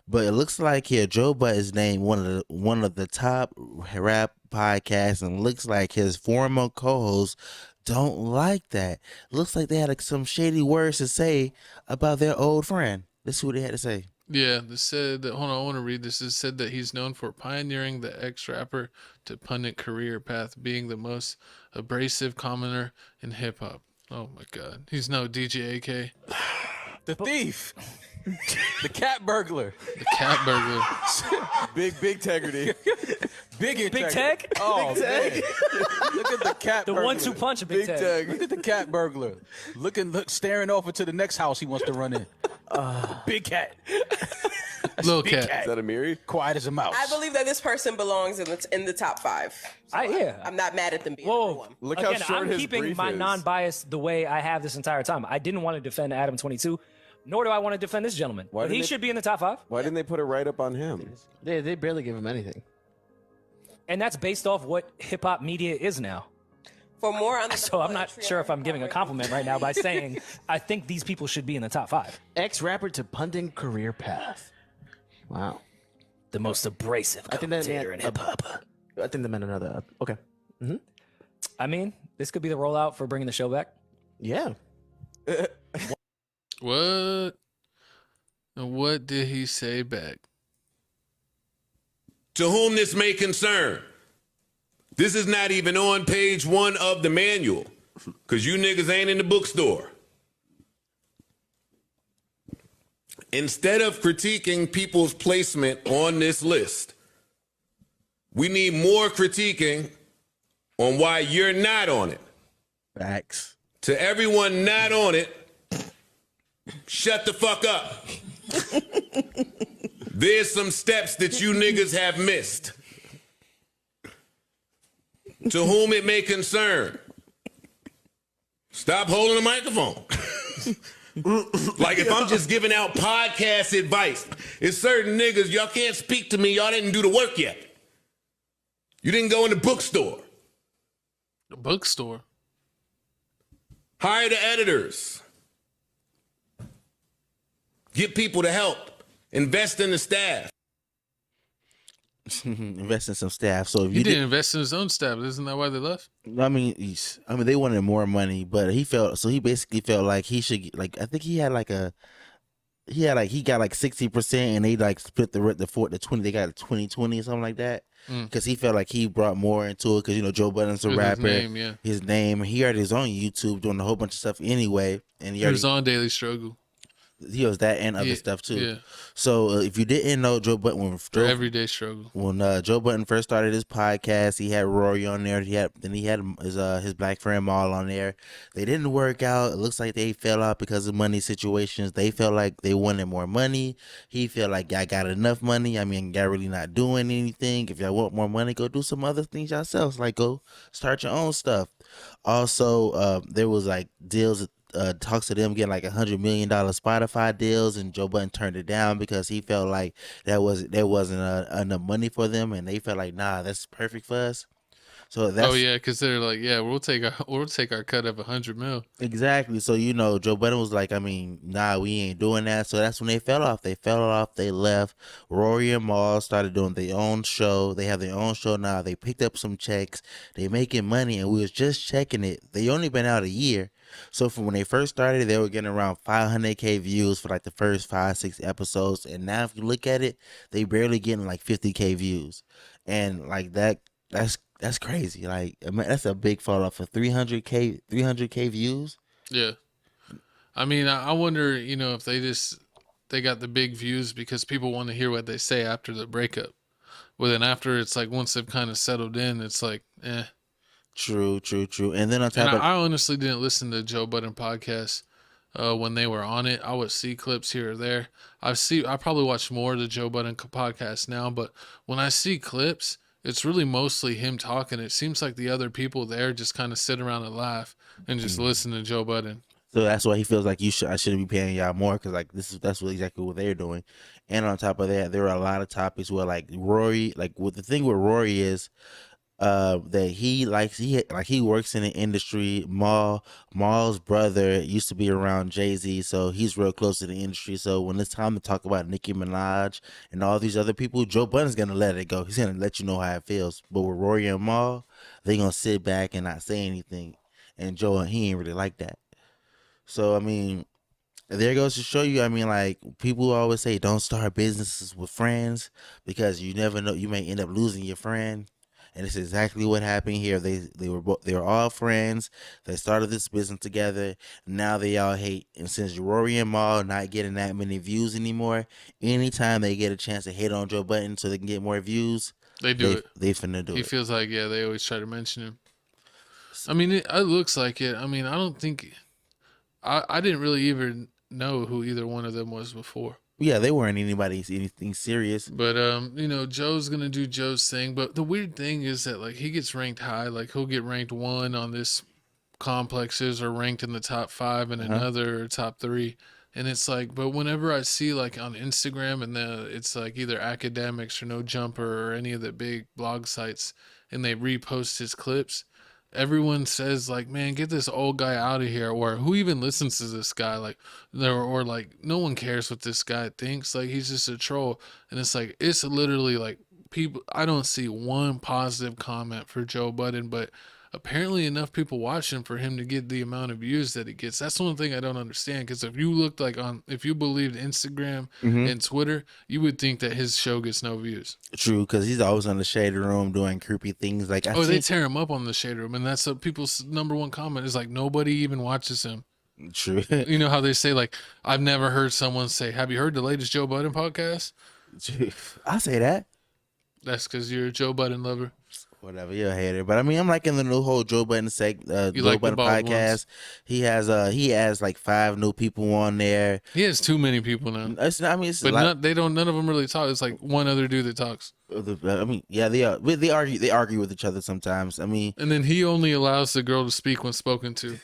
But it looks like here Joe Budden is named one of the top rap podcasts, and looks like his former co-hosts don't like that. Looks like they had some shady words to say about their old friend. Let's see what they had to say.
Yeah, they said that, hold on, I want to read this. It said that he's known for pioneering the ex-rapper to pundit career path, being the most abrasive commenter in hip-hop. Oh my God, he's no DJ AK.
The thief. The cat burglar.
The cat burglar.
Big integrity. Big integrity.
Big Tech?
Oh,
Big
man.
Tech.
Look at the cat
The
burglar.
1-2 punch of Big Tech.
Look at the cat burglar. Staring off into the next house he wants to run in. Big cat.
Little
Big
cat.
Is that a Miri?
Quiet as a mouse.
I believe that this person belongs in the top 5. So I'm not mad at them being number 1.
Look how
Again,
short
I'm
his
keeping
brief
my
is.
non-bias the way I have this entire time. I didn't want to defend Adam 22, nor do I want to defend this gentleman.
Why
But he
didn't
should be in the top 5.
Why didn't they put a write up on him?
They barely give him anything.
And that's based off what hip-hop media is now.
For more on the
So I'm not sure if I'm giving a compliment right now by saying I think these people should be in the top 5.
Ex-rapper to pundit career path. Wow.
The most abrasive
I think that
commentator in hip-hop.
I think they meant another. Okay. Mm-hmm.
I mean, this could be the rollout for bringing the show back.
Yeah.
What? And what did he say back?
To whom this may concern, this is not even on page 1 of the manual, because you niggas ain't in the bookstore. Instead of critiquing people's placement on this list, we need more critiquing on why you're not on it.
Facts.
To everyone not on it, shut the fuck up. There's some steps that you niggas have missed. To whom it may concern, stop holding the microphone. Like if I'm just giving out podcast advice, it's certain niggas, y'all can't speak to me, y'all didn't do the work yet. You didn't go in the bookstore.
The bookstore.
Hire the editors. Get people to help. Invest in the staff.
Invest in some staff. So if
He
you
didn't invest in his own staff. Isn't that why they left?
I mean, they wanted more money, but he basically felt like he should I think he got like 60%, and they like split the 20. They got 20/20 or something like that. Because he felt like he brought more into it. Because Joe Budden's a
With
rapper.
his name, yeah.
His name. He had his own YouTube doing a whole bunch of stuff anyway, and
He was on Daily Struggle.
He was that and other stuff too.
Yeah.
So if you didn't know Joe Budden,
Everyday Struggle.
When Joe Budden first started his podcast, he had Rory on there. He had his black friend Maul on there. They didn't work out. It looks like they fell out because of money situations. They felt like they wanted more money. He felt like I got enough money. I mean, y'all really not doing anything. If y'all want more money, go do some other things yourselves. Like go start your own stuff. Also, there was like deals. Talks to them getting like $100 million Spotify deals, and Joe Budden turned it down because he felt like there wasn't enough money for them, and they felt like that's perfect for us. So that's
because they're like, we'll take our cut of $100 million.
Exactly. So Joe Budden was like, we ain't doing that. So that's when they fell off. They left. Rory and Maul started doing their own show. They have their own show now. They picked up some checks. They making money, and we was just checking it. They only been out a year. So from when they first started, they were getting around 500K views for like the first 5-6 episodes, and now if you look at it, they barely getting like 50K views, and like that's crazy. Like that's a big fall off for 300K views.
Yeah, I mean, I wonder, if they got the big views because people want to hear what they say after the breakup. Well, then after it's like once they've kind of settled in, it's like, eh.
True. And then on top of
I honestly didn't listen to Joe Budden podcast when they were on it. I would see clips here or there. I probably watch more of the Joe Budden podcast now, but when I see clips, it's really mostly him talking. It seems like the other people there just kind of sit around and laugh and just listen to Joe Budden.
So that's why he feels like I shouldn't be paying y'all more, because like that's exactly what they're doing. And on top of that, there are a lot of topics where like Rory, like what the thing with Rory is. That he works in the industry. Maul's brother used to be around Jay-Z, so he's real close to the industry. So when it's time to talk about Nicki Minaj and all these other people, Joe Budden's gonna let it go. He's gonna let you know how it feels. But with Rory and Maul, they gonna sit back and not say anything. And Joe, he ain't really like that. So there goes to show you. Like people always say, don't start businesses with friends because you never know, you may end up losing your friend. And it's exactly what happened here. They were all friends. They started this business together. Now they all hate. And since Rory and Mal not getting that many views anymore, anytime they get a chance to hit on Joe Budden so they can get more views,
they do it.
They finna do it.
He feels like, yeah, they always try to mention him. I mean, it looks like it. I mean, I don't think I didn't really even know who either one of them was before.
Yeah, they weren't anything serious.
But you know, Joe's gonna do Joe's thing. But the weird thing is that like he gets ranked high. Like he'll get ranked 1 on this complexes or ranked in the top 5 in another or top 3. And it's like, but whenever I see like on Instagram and it's like either Academics or No Jumper or any of the big blog sites, and they repost his clips, everyone says like, man, get this old guy out of here, or who even listens to this guy, like, or like no one cares what this guy thinks, like he's just a troll. And it's like, it's literally like people, I don't see one positive comment for Joe Budden, but apparently enough people watch him for him to get the amount of views that he gets. That's one thing I don't understand, because if you looked like if you believed Instagram and Twitter, you would think that his show gets no views.
True, because he's always on the Shade Room doing creepy things. Like
they tear him up on the Shade Room, and that's people's number one comment is like, nobody even watches him.
True.
You know how they say like, I've never heard someone say, have you heard the latest Joe Budden podcast?
I say that.
That's because you're a Joe Budden lover.
Whatever, you're a hater. But I mean, I'm liking the new whole Joe Budden Joe
like
Budden podcast.
Ones?
He has like 5 new people on there.
He has too many people now. None of them really talk. It's like one other dude that talks.
I mean, yeah, they argue with each other sometimes. I mean,
and then he only allows the girl to speak when spoken to.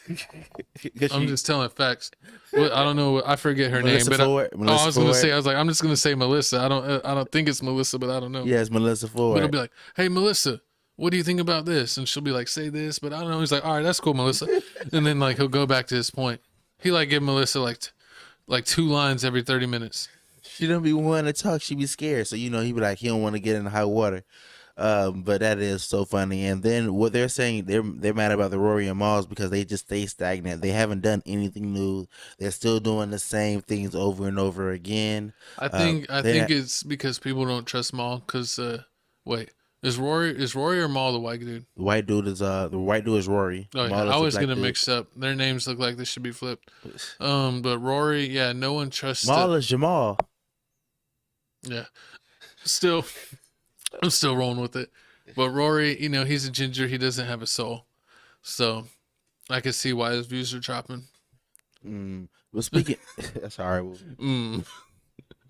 I'm just telling facts. Well, I don't know. I forget her name, but I was gonna say. I was like, I'm just gonna say Melissa. I don't think it's Melissa, but I don't know.
Yeah, it's Melissa Ford.
But it'll be like, hey, Melissa, what do you think about this? And she'll be like, say this, but I don't know. He's like, all right, that's cool, Melissa. And then like he'll go back to his point. He like give Melissa like 2 lines every 30 minutes.
She don't be wanting to talk. She be scared. So, you know, he be like, he don't want to get in the hot water. But that is so funny. And then what they're saying, they're mad about the Rory and Malls because they just stay stagnant. They haven't done anything new. They're still doing the same things over and over again.
I think it's because people don't trust Mal. Because wait, is Rory or Mal the white dude?
The white dude is Rory.
Oh, yeah. I always get them mixed up. Their names look like they should be flipped. But Rory, yeah, no one trusts.
Mal is Jamal.
Yeah, I'm still rolling with it. But Rory, you know, he's a ginger. He doesn't have a soul, so I can see why his views are dropping.
Well, speaking, that's horrible.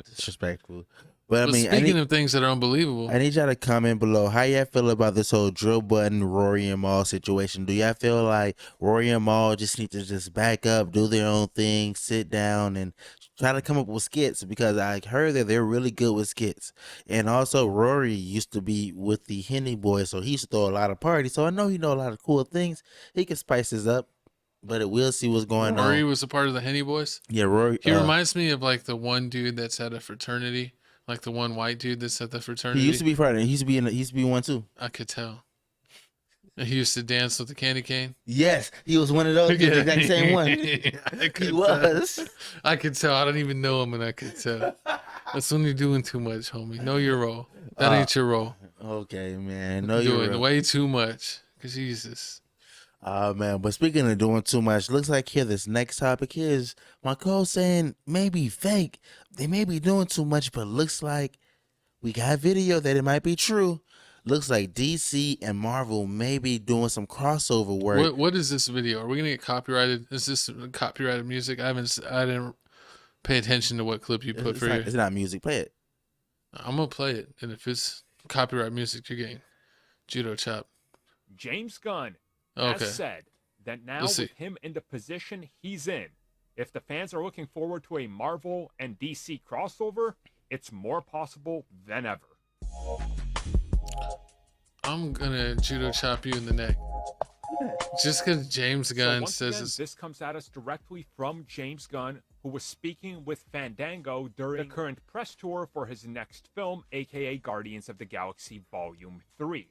Disrespectful. But I mean,
speaking of things that are unbelievable,
I need y'all to comment below how y'all feel about this whole Joe Budden, Rory and Mal situation. Do y'all feel like Rory and Mal just need to just back up, do their own thing, sit down, and try to come up with skits? Because I heard that they're really good with skits. And also, Rory used to be with the Henny Boys, so he used to throw a lot of parties. So I know he know a lot of cool things. He can spice this up. But we'll see what's going on.
Rory was a part of the Henny Boys?
Yeah, Rory.
He reminds me of like the one dude that's at a fraternity. Like the one white dude that's at the fraternity.
He used to be part of it. He used to be one too.
I could tell. And he used to dance with the candy cane.
Yes, he was one of those. Yeah. The exact same one.
He was. I could tell. I don't even know him, and I could tell. That's when you're doing too much, homie. Know your role. That ain't your role.
Okay, man. Know your role.
Doing way too much. Jesus.
Man, but speaking of doing too much, looks like here this next topic is my co saying maybe fake. They may be doing too much, but looks like we got video that it might be true. Looks like DC and Marvel may be doing some crossover work.
What is this video? Are we gonna get copyrighted? Is this copyrighted music? I didn't pay attention to what clip you put for you.
It's not music. Play it.
I'm gonna play it, and if it's copyright music, you're getting judo chop.
James Gunn has said that now with him in the position he's in, if the fans are looking forward to a Marvel and DC crossover, it's more possible than ever.
I'm gonna judo chop you in the neck. Just because James Gunn says
again, this comes at us directly from James Gunn, who was speaking with Fandango during the current press tour for his next film, aka Guardians of the Galaxy Volume 3.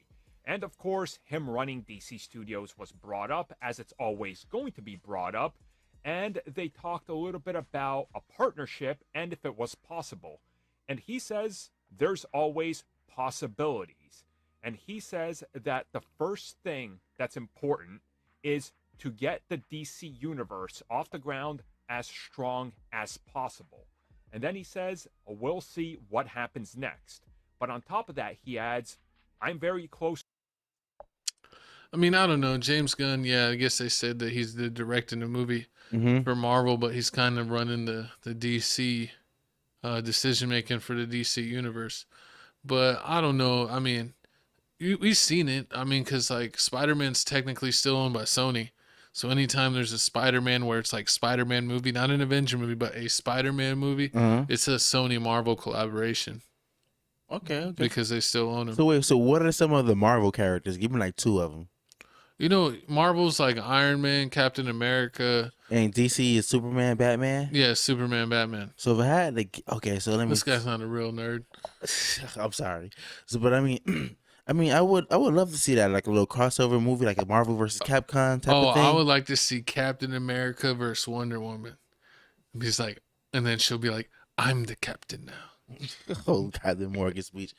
And of course, him running DC Studios was brought up, as it's always going to be brought up, and they talked a little bit about a partnership and if it was possible. And he says there's always possibilities. And he says that the first thing that's important is to get the DC universe off the ground as strong as possible. And then he says, we'll see what happens next. But on top of that, he adds, I'm very close.
I mean, I don't know. James Gunn, yeah, I guess they said that he's directing the movie for Marvel, but he's kind of running the DC decision making for the DC universe. But I don't know. I mean, we've seen it. I mean, because like Spider-Man's technically still owned by Sony. So anytime there's a Spider-Man where it's like Spider-Man movie, not an Avenger movie, but a Spider-Man movie, it's a Sony Marvel collaboration.
Okay.
Because they still own them.
So wait, so what are some of the Marvel characters? Give me like 2 of them.
You know, Marvel's like Iron Man, Captain America.
And DC is Superman, Batman?
Yeah, Superman, Batman.
So if I had to, okay, so let me.
This guy's not a real nerd.
I'm sorry. So, but I mean, I would love to see that, like a little crossover movie, like a Marvel versus Capcom type of thing.
I would like to see Captain America versus Wonder Woman. He's like, and then she'll be like, I'm the captain now.
Oh God, the Morgan speech.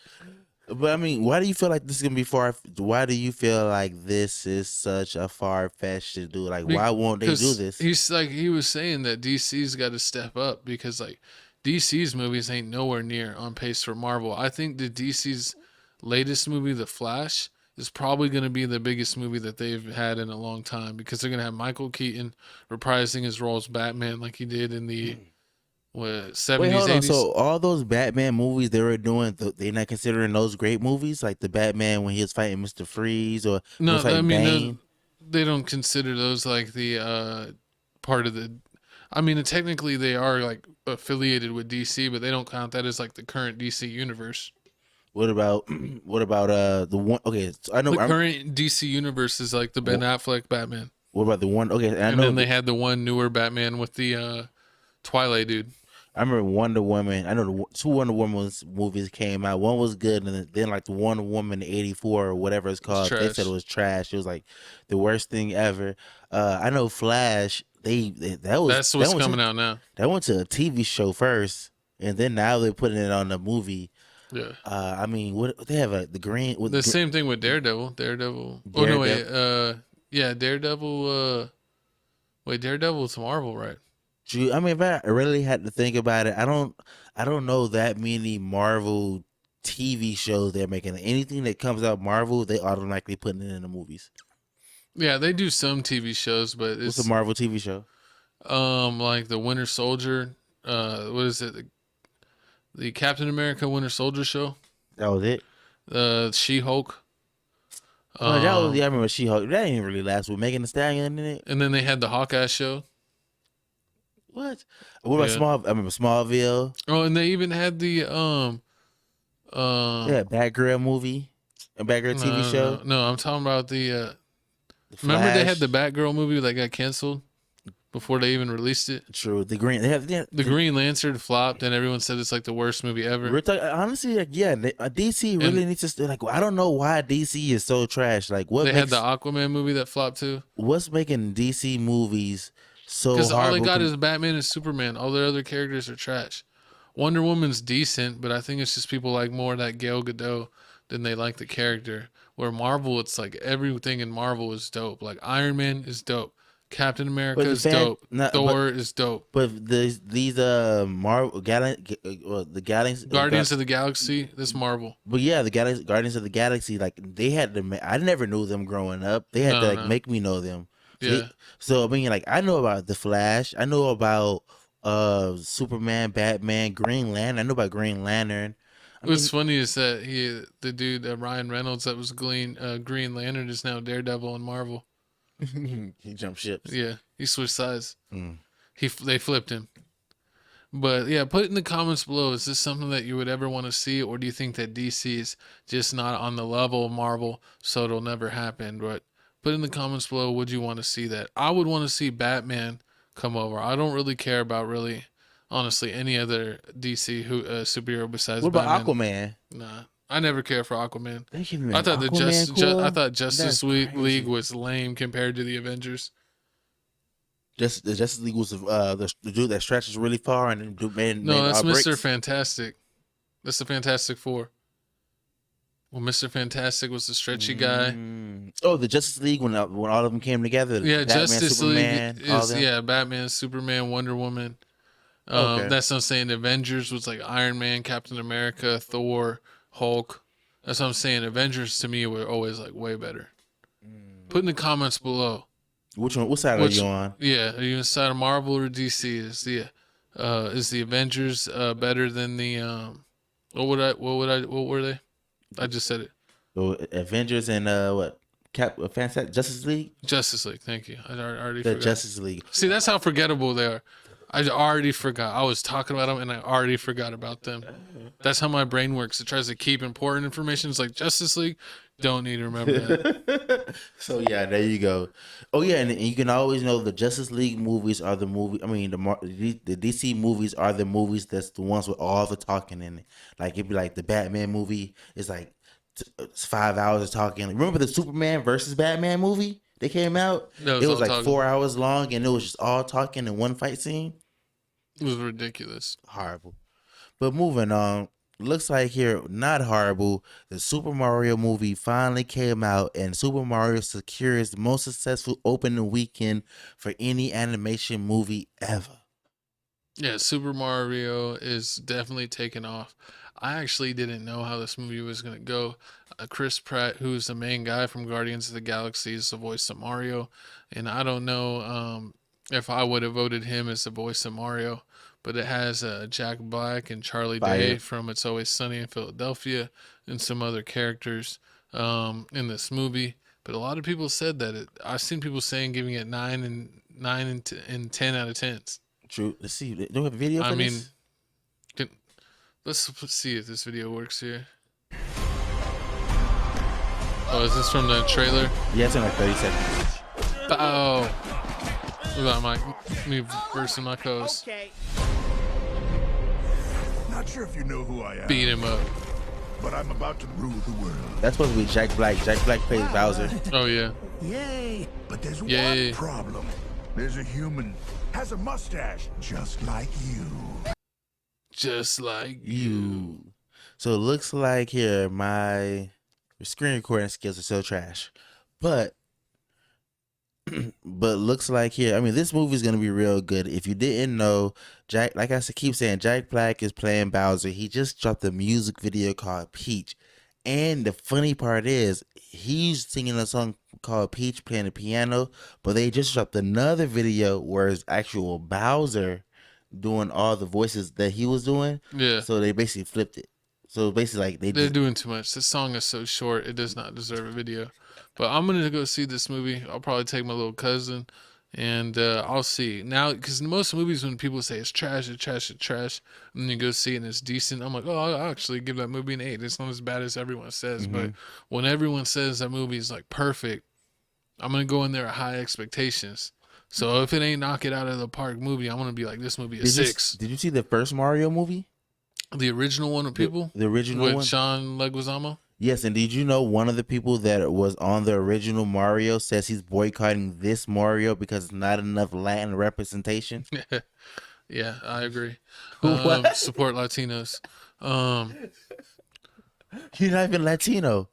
But I mean, why do you feel like this is gonna be far? Why do you feel like this is such a far fetched to do? Like, why won't they do this?
He's like, he was saying that DC's got to step up because like DC's movies ain't nowhere near on pace for Marvel. I think the DC's latest movie, The Flash, is probably going to be the biggest movie that they've had in a long time because they're going to have Michael Keaton reprising his role as Batman like he did in the 70s,
Wait, hold on.
80s.
So all those Batman movies they were doing, they're not considering those great movies, like the Batman when he was fighting Mr. Freeze or
No, I mean,
Bane?
they don't consider those like the part of the. I mean, technically they are like affiliated with DC, but they don't count that as like the current DC universe.
What about the one? Okay, so I know
the current DC universe is like the Ben Affleck Batman.
What about the one? Okay,
and then they had the one newer Batman with the Twilight dude.
I remember Wonder Woman. I know the 2 Wonder Woman movies came out. One was good, and then like the Wonder Woman 84 or whatever it's called, they said it was trash. It was like the worst thing ever. I know Flash. That's
what's coming out now.
That went to a TV show first, and then now they're putting it on the movie.
Yeah.
I mean, what they have the green.
Same thing with Daredevil. Daredevil. Oh no, wait. Yeah, Daredevil. Wait, Daredevil's Marvel, right?
I mean, if I really had to think about it, I don't know that many Marvel TV shows they're making. Anything that comes out Marvel, they automatically putting it in the movies.
Yeah, they do some TV shows, but it's
what's a Marvel TV show?
Like the Winter Soldier. What is it? The Captain America Winter Soldier show.
That was it.
She-Hulk.
That was I remember She-Hulk. That didn't really last with Megan Thee Stallion in it.
And then they had the Hawkeye show.
What about I remember Smallville.
Oh, and they even had the
Batgirl movie, a Batgirl TV show.
No, I'm talking about the remember they had the Batgirl movie that got canceled before they even released it.
True. The Green
Lantern flopped, and everyone said it's like the worst movie ever.
Honestly, like, yeah, DC really needs to like. I don't know why DC is so trash. Like, what
they had the Aquaman movie that flopped too.
What's making DC movies so hard?
Because all they got is Batman and Superman. All their other characters are trash. Wonder Woman's decent, but I think it's just people like more that Gal Gadot than they like the character. Where Marvel, it's like everything in Marvel is dope. Like Iron Man is dope. Captain America is dope. Thor is dope.
But these Marvel Guardians of
the Galaxy, this Marvel.
But yeah, the Guardians of the Galaxy, like they had to. I never knew them growing up. They had to make me know them. So I mean, like I know about the Flash. I know about Superman, Batman, Green Lantern. I know about Green Lantern.
What's funny is that the dude Ryan Reynolds that was Green Lantern is now Daredevil in Marvel.
He jumped ships.
Yeah, he switched sides. They flipped him. But yeah, put it in the comments below. Is this something that you would ever want to see, or do you think that DC is just not on the level of Marvel, so it'll never happen? But put in the comments below. Would you want to see that? I would want to see Batman come over. I don't really care about honestly, any other DC superhero besides
What about
Batman.
Aquaman?
Nah. I never cared for Aquaman.
I
thought I thought Justice League was lame compared to the Avengers.
The Justice League was the dude that stretches really far and
no, that's Mr. Fantastic. That's the Fantastic Four. Well, Mr. Fantastic was the stretchy guy.
Oh, the Justice League when all of them came together.
Yeah,
Batman,
Justice
Superman,
League
all
is
them?
Batman, Superman, Wonder Woman.
Okay.
That's what I'm saying. Avengers was like Iron Man, Captain America, Thor, Hulk. That's what I'm saying. Avengers to me were always like way better. Put in the comments below.
Which one? What side are you on?
Yeah, are you inside of Marvel or DC? Is the Avengers better than the what were they? I just said it.
So Avengers and what? Fantastic Justice League.
Justice League. Thank you. I already
The
forgot.
Justice League.
See, that's how forgettable they are. I already forgot. I was talking about them and I already forgot about them. That's how my brain works. It tries to keep important information. It's like Justice League. Don't need to remember that.
So yeah, there you go. Oh yeah, and you can always know the Justice League movies are the movie. I mean, the DC movies are the movies that's the ones with all the talking in it. Like it'd be like the Batman movie. It's like it's 5 hours of talking. Remember the Superman versus Batman movie? They came out.
It
was like 4 hours long, and it was just all talking in one fight scene.
It was ridiculous.
Horrible. But moving on. Looks like here, not horrible. The Super Mario movie finally came out, and Super Mario secures the most successful opening weekend for any animation movie ever.
Yeah, Super Mario is definitely taking off. I actually didn't know how this movie was going to go. Chris Pratt, who's the main guy from Guardians of the Galaxy, is the voice of Mario. And I don't know if I would have voted him as the voice of Mario. But it has Jack Black and Charlie Day from It's Always Sunny in Philadelphia and some other characters in this movie. But a lot of people said that I've seen people saying giving it 9 and 10 out of 10s.
True. Let's see. Do we have a video for this?
Let's see if this video works here. Oh, is this from the trailer?
Yeah, it's in like 30 seconds.
Oh. Without me versing my coast.
Okay. Not sure if you know who I am.
Beat him up.
But I'm about to rule the world.
That's supposed to be Jack Black. Jack Black plays Bowser.
Oh yeah.
Yay! But there's one problem. There's a human, has a mustache, just like you.
Just like
you. So it looks like here my screen recording skills are so trash, but looks like here, I mean, this movie is gonna be real good. If you didn't know, Jack, like I keep saying, Jack Black is playing Bowser. He just dropped a music video called Peach, and the funny part is he's singing a song called Peach, playing the piano. But they just dropped another video where it's actual Bowser doing all the voices that he was doing.
Yeah.
So they basically flipped it. So basically, like
they're doing too much. This song is so short; it does not deserve a video. But I'm gonna go see this movie. I'll probably take my little cousin, and I'll see now. Because most movies, when people say it's trash, it's trash, it's trash, and then you go see it and it's decent, I'm like, oh, I'll actually give that movie an 8. It's not as bad as everyone says. But when everyone says that movie is like perfect, I'm gonna go in there at high expectations. So if it ain't knock it out of the park movie, I'm gonna be like, this movie is 6.
Did you see the first Mario movie?
The original one with people?
The original
with
one?
Sean Leguizamo?
Yes, and did you know one of the people that was on the original Mario says he's boycotting this Mario because it's not enough Latin representation?
Yeah, I agree.
What?
Support Latinos.
You're not even Latino.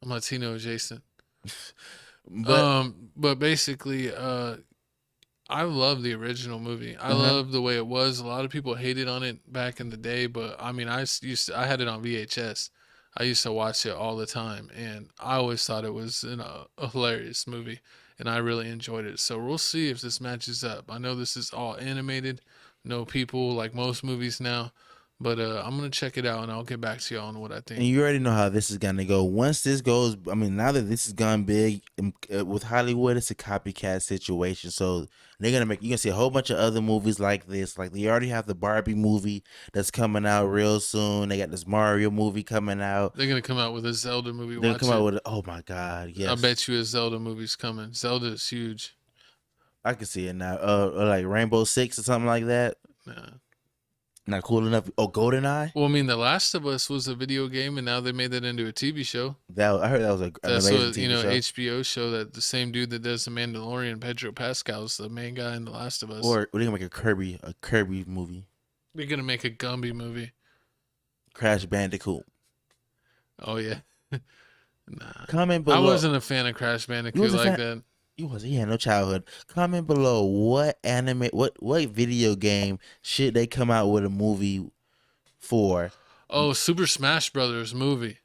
I'm Latino adjacent. But basically, I love the original movie. I love the way it was. A lot of people hated on it back in the day, but I mean, I had it on VHS. I used to watch it all the time, and I always thought it was a hilarious movie, and I really enjoyed it. So we'll see if this matches up. I know this is all animated, no people like most movies now, but I'm going to check it out, and I'll get back to y'all on what I think.
And you already know how this is going to go. Once this goes, I mean, now that this has gone big with Hollywood, it's a copycat situation. So they're going to you're going to see a whole bunch of other movies like this. Like they already have the Barbie movie that's coming out real soon. They got this Mario movie coming out.
They're going to come out with a Zelda movie.
They're going to come out with, oh my God, yes.
I bet you a Zelda movie's coming. Zelda is huge.
I can see it now. Or like Rainbow Six or something like that.
Nah.
Not cool enough. Oh, GoldenEye?
Well, I mean, The Last of Us was a video game, and now they made that into a TV show.
I heard that was an amazing TV show.
HBO show that the same dude that does The Mandalorian, Pedro Pascal, is the main guy in The Last of Us.
Or they're gonna make a Kirby movie.
They're gonna make a Gumby movie.
Crash Bandicoot.
Oh yeah. Nah.
Comment below.
I wasn't a fan of Crash Bandicoot like that.
You wasn't. You had no childhood. Comment below what video game should they come out with a movie for?
Oh, Super Smash Brothers movie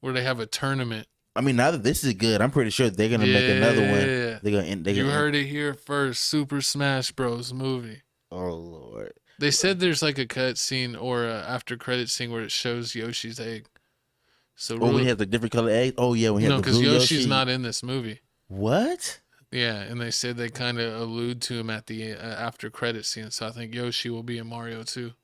where they have a tournament.
I mean, now that this is good, I'm pretty sure they're gonna make another one.
You heard it here first. Super Smash Bros. Movie.
Oh Lord.
They said there's like a cut scene or a after credit scene where it shows Yoshi's egg. So
when he has the different color egg. Oh yeah, when he has the blue
because Yoshi's
Yoshi.
not in this movie.
What?
Yeah, and they said they kind of allude to him at the after credit scene. So I think Yoshi will be in Mario too.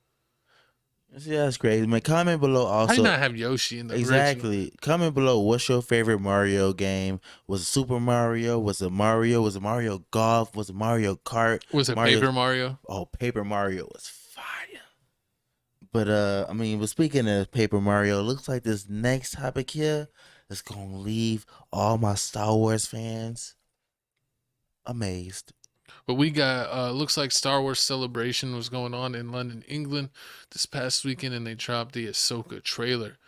Yeah, that's crazy. Man, comment below also.
How do you not have Yoshi in the
exactly?
original?
Comment below. What's your favorite Mario game? Was it Super Mario? Was it Mario? Was it Mario Golf? Was it Mario Kart?
Was it Paper Mario?
Oh, Paper Mario was fire. But I mean, but speaking of Paper Mario, it looks like this next topic here is gonna leave all my Star Wars fans amazed.
But we got looks like Star Wars Celebration was going on in London, England this past weekend, and they dropped the Ahsoka trailer.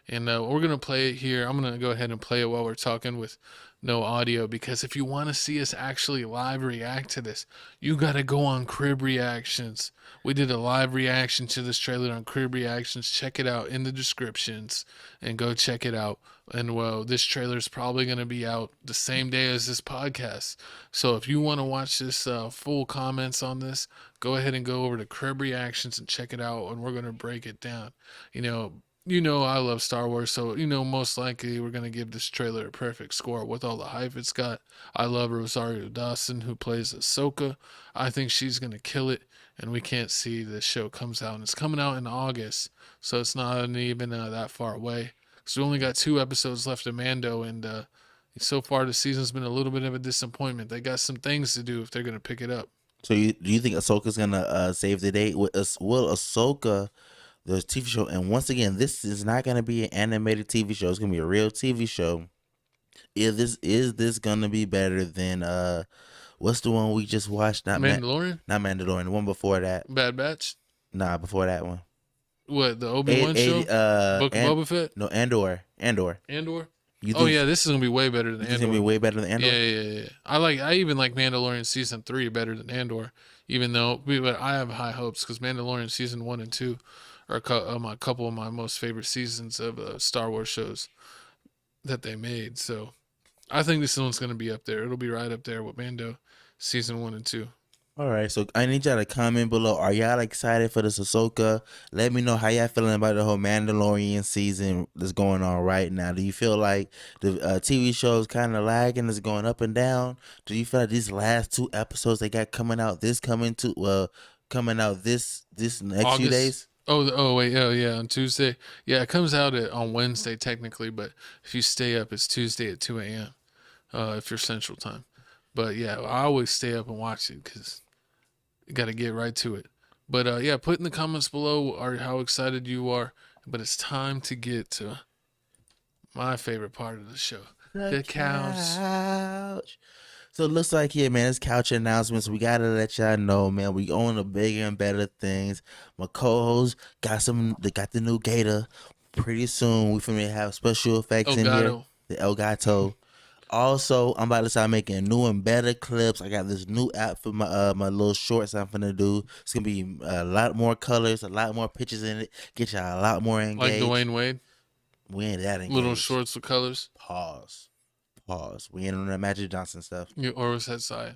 And we're gonna play it here. I'm gonna go ahead and play it while we're talking with no audio, because if you want to see us actually live react to this, you gotta go on Crib Reactions. We did a live reaction to this trailer on Crib Reactions. Check it out in the descriptions and go check it out. And well, this trailer is probably going to be out the same day as this podcast. So if you want to watch this full comments on this, go ahead and go over to Crib Reactions and check it out, and we're going to break it down. You know I love Star Wars, so most likely we're going to give this trailer a perfect score with all the hype it's got. I love Rosario Dawson, who plays Ahsoka. I think she's going to kill it, and we can't see this show comes out. And it's coming out in August, so it's not even that far away. So we only got 2 episodes left of Mando, and so far the season's been a little bit of a disappointment. They got some things to do if they're going to pick it up.
So do you think Ahsoka's going to save the day? Will Ahsoka, the TV show, and once again, this is not going to be an animated TV show. It's going to be a real TV show. Is this going to be better than what's the one we just watched? Not
Mandalorian?
Not Mandalorian. The one before that.
Bad Batch?
Nah, before that one.
What, the Obi-Wan show? Book of Boba Fett?
No, Andor.
Andor?
Yeah,
this is gonna be way better than Andor.
It's gonna be way better than Andor.
Yeah. I even like Mandalorian season 3 better than Andor, even though but I have high hopes because Mandalorian season 1 and 2 are a couple of my most favorite seasons of Star Wars shows that they made. So I think this one's gonna be up there. It'll be right up there with Mando season 1 and 2.
All right, so I need y'all to comment below. Are y'all excited for this Ahsoka? Let me know how y'all feeling about the whole Mandalorian season that's going on right now. Do you feel like the TV show is kind of lagging, it's going up and down? Do you feel like these last 2 episodes they got coming out this next
August?
few days?
On Tuesday. Yeah, it comes out on Wednesday technically, but if you stay up, it's Tuesday at 2 a.m. If you're Central Time. But yeah, I always stay up and watch it because you got to get right to it. But put in the comments below how excited you are. But it's time to get to my favorite part of the show, the couch.
So it looks like man, it's couch announcements. We gotta let y'all know, man. We on the bigger and better things. My co-host they got the new Gator. Pretty soon we finna have special effects in here. The Elgato. Also, I'm about to start making new and better clips. I got this new app for my little shorts I'm finna do. It's gonna be a lot more colors, a lot more pictures in it. Get y'all a lot more engaged.
Like Dwayne Wade?
We ain't that engaged.
Little shorts with colors?
Pause. We ain't on that Magic Johnson stuff.
Or was that Saya?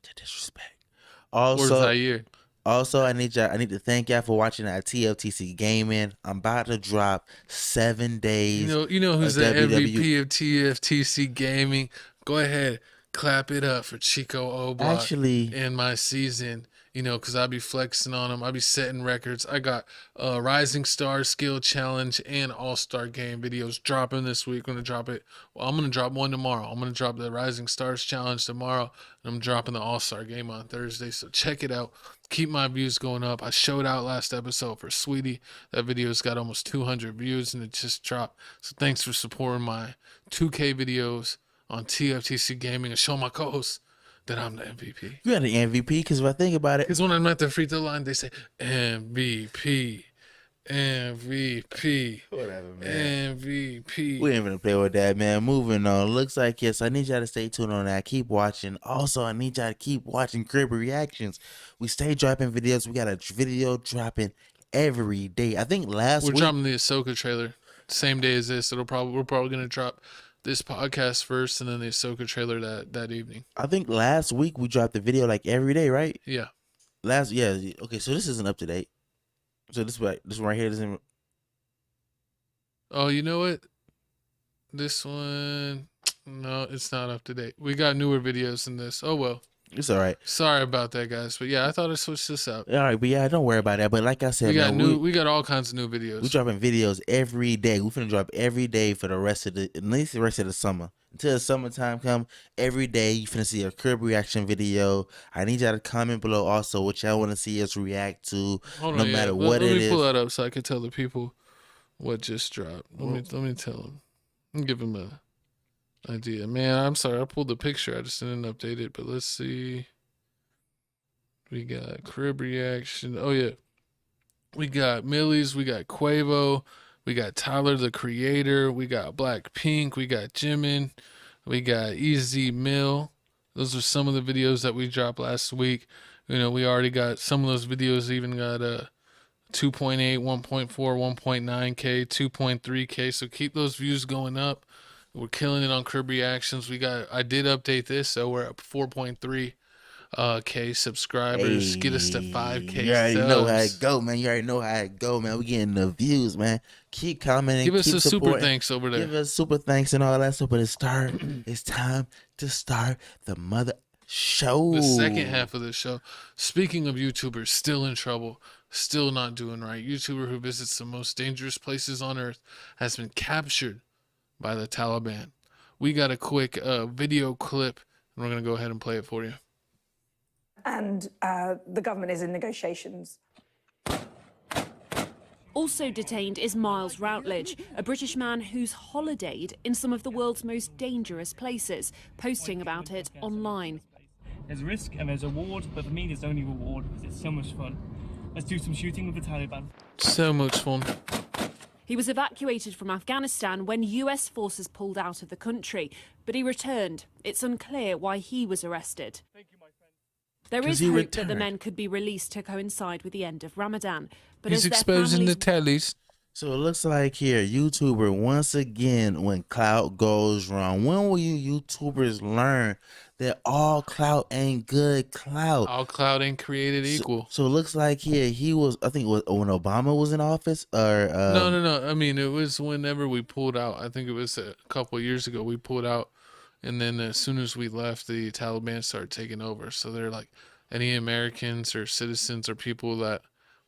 The disrespect. Also,
or Zaire?
Also, I need to thank y'all for watching our TFTC Gaming. I'm about to drop 7 days.
You know who's the MVP of TFTC Gaming? Go ahead, clap it up for Chico Oblak.
Actually,
in my season, because I be flexing on him. I be setting records. I got Rising Star Skill Challenge and All-Star Game videos dropping this week. I'm going to drop it. Well, I'm going to drop one tomorrow. I'm going to drop the Rising Stars Challenge tomorrow. And I'm dropping the All-Star Game on Thursday. So check it out. Keep my views going up. I showed out last episode for Sweetie. That video's got almost 200 views and it just dropped. So thanks for supporting my 2K videos on TFTC Gaming and show my co-hosts that I'm the MVP.
You got the MVP because if I think about it.
Because when I'm at the free throw line, they say MVP. MVP.
Whatever, man.
MVP.
We ain't gonna play with that, man. Moving on. Looks like, yes, I need y'all to stay tuned on that. Keep watching. Also, I need y'all to keep watching Crib Reactions. We stay dropping videos. We got a video dropping every day. I think last
We're
week.
dropping the Ahsoka trailer same day as this. We're probably gonna drop this podcast first and then the Ahsoka trailer that evening.
I think last week we dropped the video like every day, right?
Yeah.
Okay, so this isn't up to date. So this one right here isn't.
Oh, you know what? This one, no, it's not up to date. We got newer videos than this. Oh well.
It's all right.
Sorry about that, guys. But yeah, I thought I switched this up.
All right, but yeah, don't worry about that. But like I said,
we got all kinds of new videos.
We dropping videos every day. We finna drop every day for at least the rest of the summer. Until the summertime come, every day you finna see a Crib reaction video. I need y'all to comment below also what y'all want to see us react to,
Hold
no
on,
matter what
let
it
me
is.
pull that up so I can tell the people what just dropped. Let me tell them. Give them an idea. Man, I'm sorry, I pulled the picture. I just didn't update it. But let's see. We got Crib reaction. Oh yeah, we got Millie's. We got Quavo. We got Tyler the Creator. We got Blackpink. We got Jimin. We got Easy Mill. Those are some of the videos that we dropped last week. You know, we already got some of those videos. Even got 2.8, 1.4, 1.9K, 2.3K. So keep those views going up. We're killing it on Crib reactions. I did update this, so we're up 4.3. K subscribers.
Hey,
get us to 5K
you already
subs.
know how it go, man. You already know how it go, man. We getting the views, man. Keep commenting.
Give us
keep
a super
supporting.
thanks over there.
Give us super thanks and all that stuff. But it's time to start the mother show.
The second half of the show. Speaking of YouTubers still in trouble, still not doing right. YouTuber who visits the most dangerous places on earth has been captured by the Taliban. We got a quick video clip, and we're gonna go ahead and play it for you.
And the government is in negotiations.
Also detained is Miles Routledge, a British man who's holidayed in some of the world's most dangerous places, posting about it online.
There's risk and there's a reward, but for me there's only reward because it's so much fun. Let's do some shooting with the Taliban.
So much fun.
He was evacuated from Afghanistan when US forces pulled out of the country, but he returned. It's unclear why he was arrested. There is hope that the men could be released to coincide with the end of Ramadan. But
He's exposing the tellies.
So it looks like here, YouTuber, once again, when clout goes wrong. When will you YouTubers learn that all clout ain't good clout?
All clout ain't created equal.
So it looks like here, he was, I think, when Obama was in office? Or
No. I mean, it was whenever we pulled out. I think it was a couple of years ago we pulled out. And then as soon as we left, the Taliban started taking over. So they're like, any Americans or citizens or people that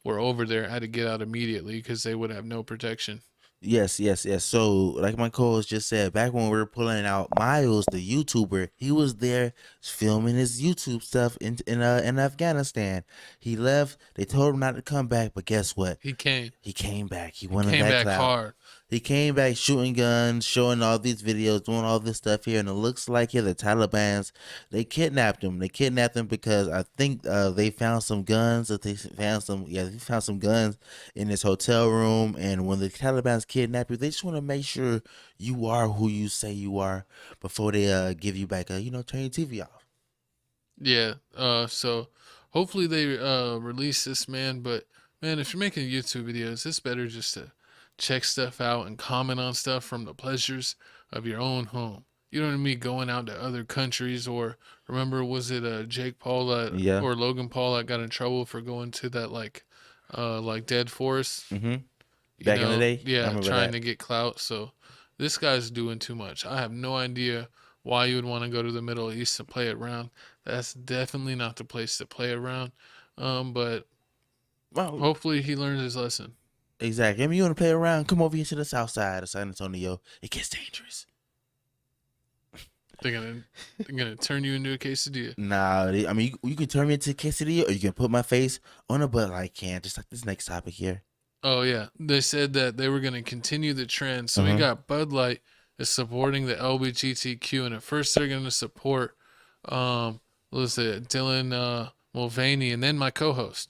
were over there had to get out immediately because they would have no protection.
Yes. So, like my co-host just said, back when we were pulling out Miles, the YouTuber, he was there filming his YouTube stuff in Afghanistan. He left. They told him not to come back, but guess what?
He came.
He came back. He wanted
came
that
back
clout.
hard.
He came back shooting guns, showing all these videos, doing all this stuff here, and it looks like here the Taliban's, they kidnapped him. They kidnapped him because I think they found some guns. They found some guns in his hotel room. And when the Taliban's kidnap you, they just want to make sure you are who you say you are before they give you back. Turn your TV off.
Yeah. So hopefully they release this man. But man, if you're making YouTube videos, it's better just to check stuff out and comment on stuff from the pleasures of your own home. You know what I mean? Going out to other countries, or remember, was it Jake Paul or Logan Paul that got in trouble for going to that like dead forest?
Mm-hmm. Back in the day?
Yeah, trying to get clout. So this guy's doing too much. I have no idea why you would want to go to the Middle East and play it around. That's definitely not the place to play around. But hopefully he learns his lesson.
Exactly. I mean, you want to play around? Come over here to the south side of San Antonio. It gets dangerous.
They're gonna turn you into a quesadilla.
Nah, I mean, you can turn me into a quesadilla, or you can put my face on a butt like can. Just like this next topic here.
Oh yeah, they said that they were gonna continue the trend. So we got Bud Light is supporting the LGBTQ, and at first they're gonna support, Dylan Mulvaney, and then my co-host.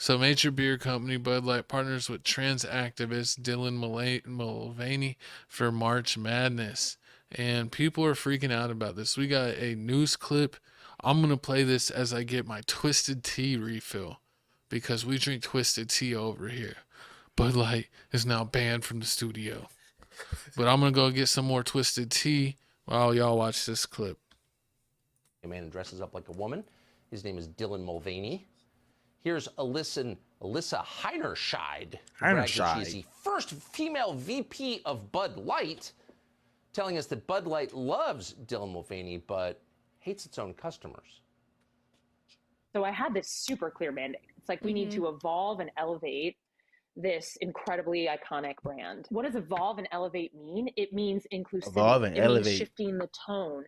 So major beer company Bud Light partners with trans activist Dylan Mulvaney for March Madness. And people are freaking out about this. We got a news clip. I'm going to play this as I get my Twisted Tea refill because we drink Twisted Tea over here. Bud Light is now banned from the studio. But I'm going to go get some more Twisted Tea while y'all watch this clip.
A man who dresses up like a woman. His name is Dylan Mulvaney. Here's Alyssa Heinerscheid. She's the first female VP of Bud Light, telling us that Bud Light loves Dylan Mulvaney, but hates its own customers.
So I had this super clear mandate. It's like we need to evolve and elevate this incredibly iconic brand. What does evolve and elevate mean? It means inclusivity.
Evolve and
it
elevate.
means shifting the tone.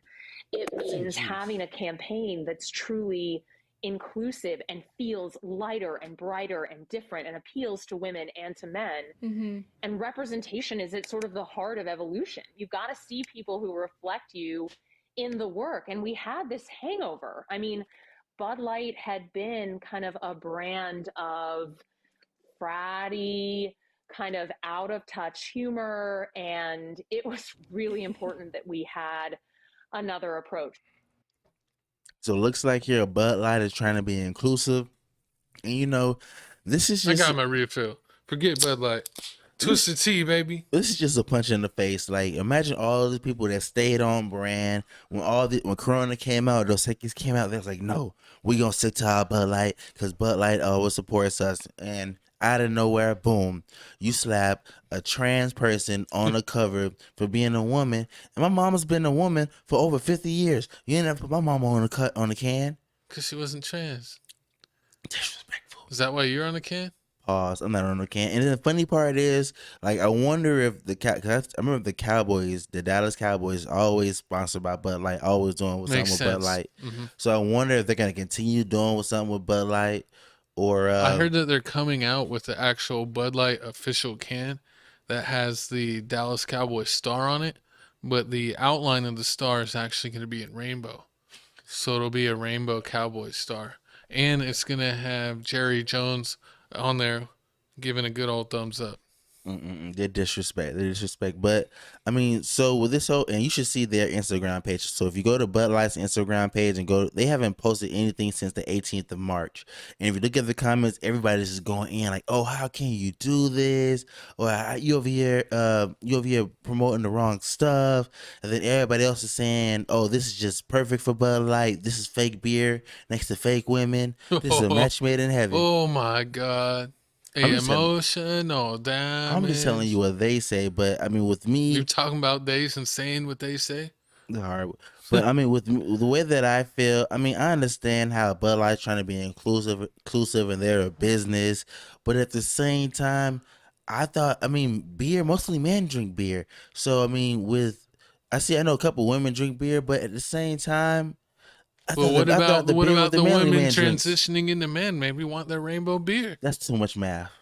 It means having a campaign that's truly inclusive and feels lighter and brighter and different and appeals to women and to men. And representation is at sort of the heart of evolution. You've got to see people who reflect you in the work. And we had this hangover. I mean, Bud Light had been kind of a brand of fratty, kind of out of touch humor. And it was really important that we had another approach.
So it looks like here Bud Light is trying to be inclusive. And you know, this is just...
I got my refill. Forget Bud Light. Twisted Tea, baby.
This is just a punch in the face. Like, imagine all the people that stayed on brand when Corona came out, those Hickeys came out, they was like, no, we gonna stick to our Bud Light because Bud Light always supports us. And out of nowhere, boom, you slap a trans person on the cover for being a woman. And my mama's been a woman for over 50 years. You ain't never put my mama on the can.
Because she wasn't trans. Disrespectful. Is that why you're on the can?
Pause. I'm not on the can. And then the funny part is, like, I wonder if I remember the Cowboys, the Dallas Cowboys, always sponsored by Bud Light, always doing with something with Bud Light. So I wonder if they're gonna continue doing with something with Bud Light, or
I heard that they're coming out with the actual Bud Light official can that has the Dallas Cowboys star on it, but the outline of the star is actually going to be in rainbow. So it'll be a rainbow Cowboys star, and it's gonna have Jerry Jones on there giving a good old thumbs up.
They're disrespect. But I mean, so with this whole, and you should see their Instagram page. So if you go to Bud Light's Instagram page and they haven't posted anything since the 18th of March. And if you look at the comments, everybody's just going in like, oh, how can you do this? Or you over here promoting the wrong stuff. And then everybody else is saying, oh, this is just perfect for Bud Light. This is fake beer next to fake women. This is a match made in heaven.
Oh my God. Emotional damage.
I'm just telling you what they say, but I mean, with me,
you're talking about days and saying what they say.
All right, but I mean, with the way that I feel, I mean, I understand how Bud Light's trying to be inclusive, and they're a business, but at the same time, I mean, beer, mostly men drink beer, so I mean, I know a couple women drink beer, but at the same time.
Well, what about the women transitioning into men? Maybe want their rainbow beer.
That's too much math.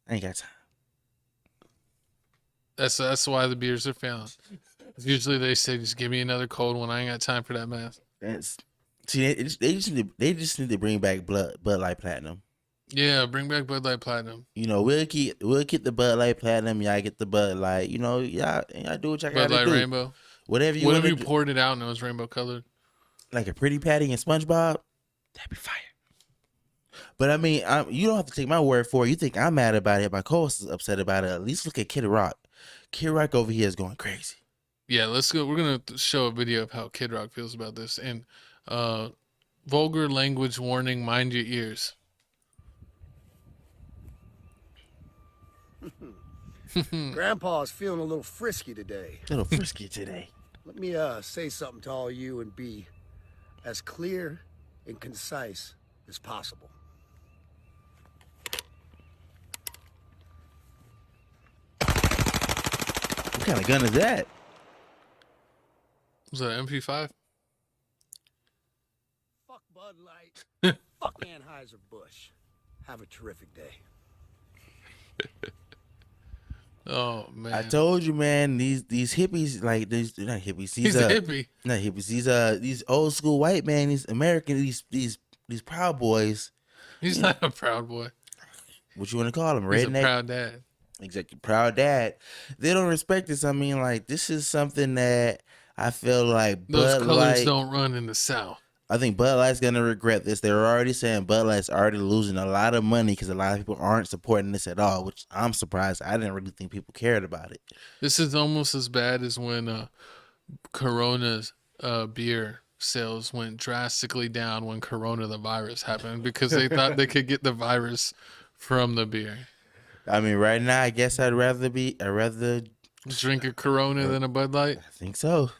I ain't got time.
That's why the beers are found. Usually they say, just give me another cold one. I ain't got time for that math.
They just need to bring back Bud Light Platinum.
Yeah, bring back Bud Light Platinum.
You know, we'll keep the Bud Light Platinum. Y'all get the Bud Light. You know, y'all do what y'all gotta do.
Bud Light Rainbow.
Whatever you
What if you poured it out and it was rainbow colored?
Like a Pretty Patty and SpongeBob, that'd be fire. But I mean, you don't have to take my word for it. You think I'm mad about it? My co-host is upset about it. At least look at Kid Rock. Kid Rock over here is going crazy.
Yeah, let's go. We're gonna show a video of how Kid Rock feels about this. And vulgar language warning. Mind your ears.
Grandpa's feeling a little frisky today. Let me say something to all you and be as clear and concise as possible.
What kind of gun is that?
Was that an MP5?
Fuck Bud Light. Fuck Anheuser-Busch. Have a terrific day.
Oh man!
I told you, man. These hippies, like these not hippies.
He's a hippie.
Not hippies. These old school white man. These American. These Proud Boys.
He's not a Proud Boy.
what you want to call him?
He's
Redneck?
a proud dad.
Exactly, proud dad. They don't respect this. I mean, like, this is something that I feel like
Those
Bud
colors
Light,
don't run in the South.
I think Bud Light's gonna regret this. They're already saying Bud Light's already losing a lot of money because a lot of people aren't supporting this at all, which I'm surprised. I didn't really think people cared about it.
This is almost as bad as when Corona's beer sales went drastically down when Corona the virus happened because they thought they could get the virus from the beer.
I mean, right now, I guess I'd rather
drink a Corona than a Bud Light.
I think so.